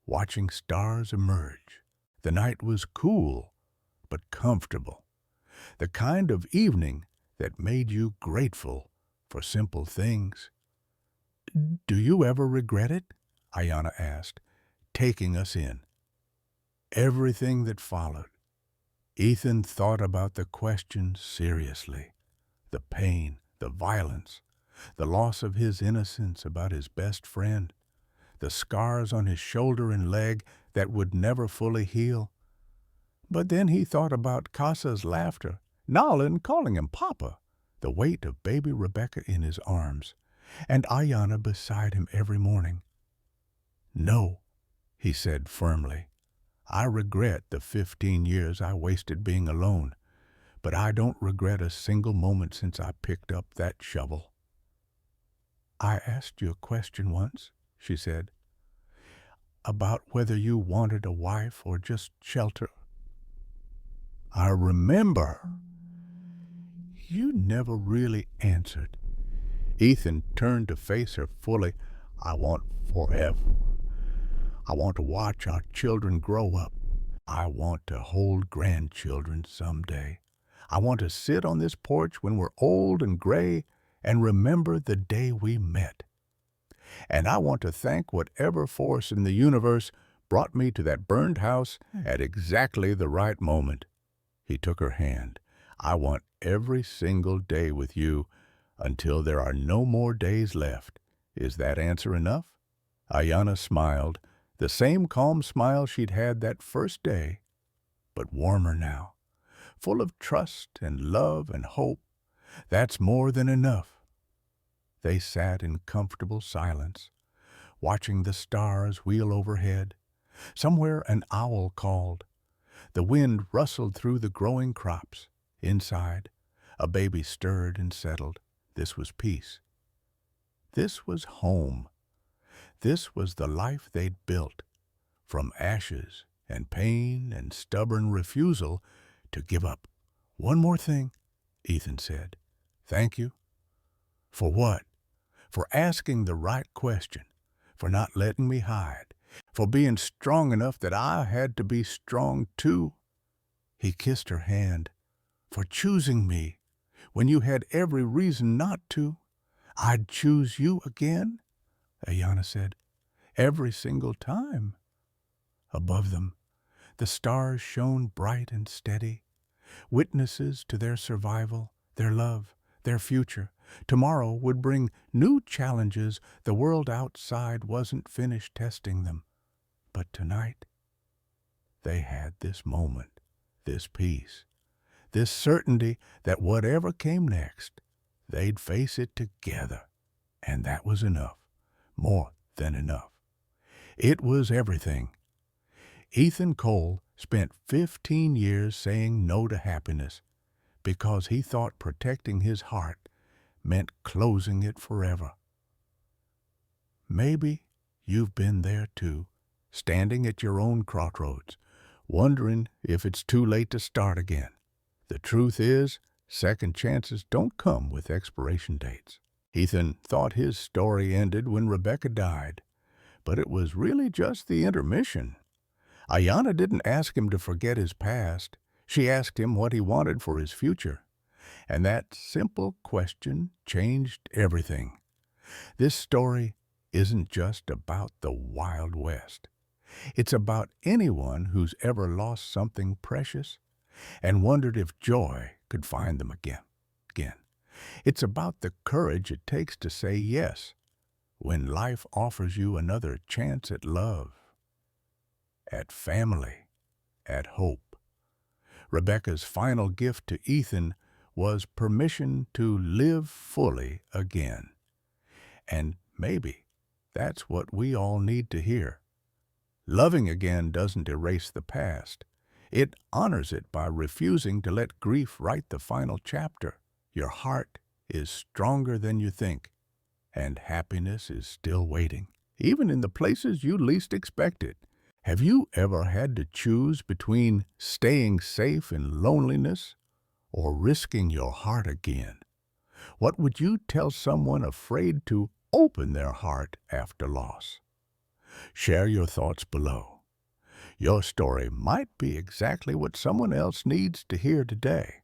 watching stars emerge. The night was cool, but comfortable. The kind of evening that made you grateful for simple things. "Do you ever regret it?" Ayana asked, taking us in. Everything that followed. Ethan thought about the question seriously. The pain, the violence, the loss of his innocence about his best friend, the scars on his shoulder and leg that would never fully heal. But then he thought about Casa's laughter, Nayland calling him Papa, the weight of baby Rebecca in his arms, and Ayana beside him every morning. "No," he said firmly. "I regret the 15 years I wasted being alone, but I don't regret a single moment since I picked up that shovel." "I asked you a question once," she said, "about whether you wanted a wife or just shelter." "I remember." "You never really answered." Ethan turned to face her fully. "I want forever. I want to watch our children grow up. I want to hold grandchildren someday. I want to sit on this porch when we're old and gray and remember the day we met. And I want to thank whatever force in the universe brought me to that burned house at exactly the right moment." He took her hand. "I want every single day with you until there are no more days left. Is that answer enough?" Ayana smiled, the same calm smile she'd had that first day, but warmer now, full of trust and love and hope. "That's more than enough." They sat in comfortable silence, watching the stars wheel overhead. Somewhere an owl called. The wind rustled through the growing crops. Inside, a baby stirred and settled. This was peace. This was home. This was the life they'd built, from ashes and pain and stubborn refusal to give up. One more thing, Ethan said. Thank you. For what? For asking the right question, for not letting me hide, for being strong enough that I had to be strong too. He kissed her hand. For choosing me when you had every reason not to. I'd choose you again, Ayana said, every single time. Above them, the stars shone bright and steady, witnesses to their survival, their love, their future. Tomorrow would bring new challenges. The world outside wasn't finished testing them. But tonight, they had this moment, this peace, this certainty that whatever came next, they'd face it together. And that was enough, more than enough. It was everything. Ethan Cole spent 15 years saying no to happiness because he thought protecting his heart meant closing it forever. Maybe you've been there too, standing at your own crossroads, wondering if it's too late to start again. The truth is, second chances don't come with expiration dates. Ethan thought his story ended when Rebecca died, but it was really just the intermission. Ayana didn't ask him to forget his past. She asked him what he wanted for his future. And that simple question changed everything. This story isn't just about the Wild West. It's about anyone who's ever lost something precious and wondered if joy could find them again. It's about the courage it takes to say yes when life offers you another chance at love, at family, at hope. Rebecca's final gift to Ethan was permission to live fully again. And maybe that's what we all need to hear. Loving again doesn't erase the past. It honors it by refusing to let grief write the final chapter. Your heart is stronger than you think, and happiness is still waiting, even in the places you least expect it. Have you ever had to choose between staying safe in loneliness or risking your heart again? What would you tell someone afraid to open their heart after loss? Share your thoughts below. Your story might be exactly what someone else needs to hear today.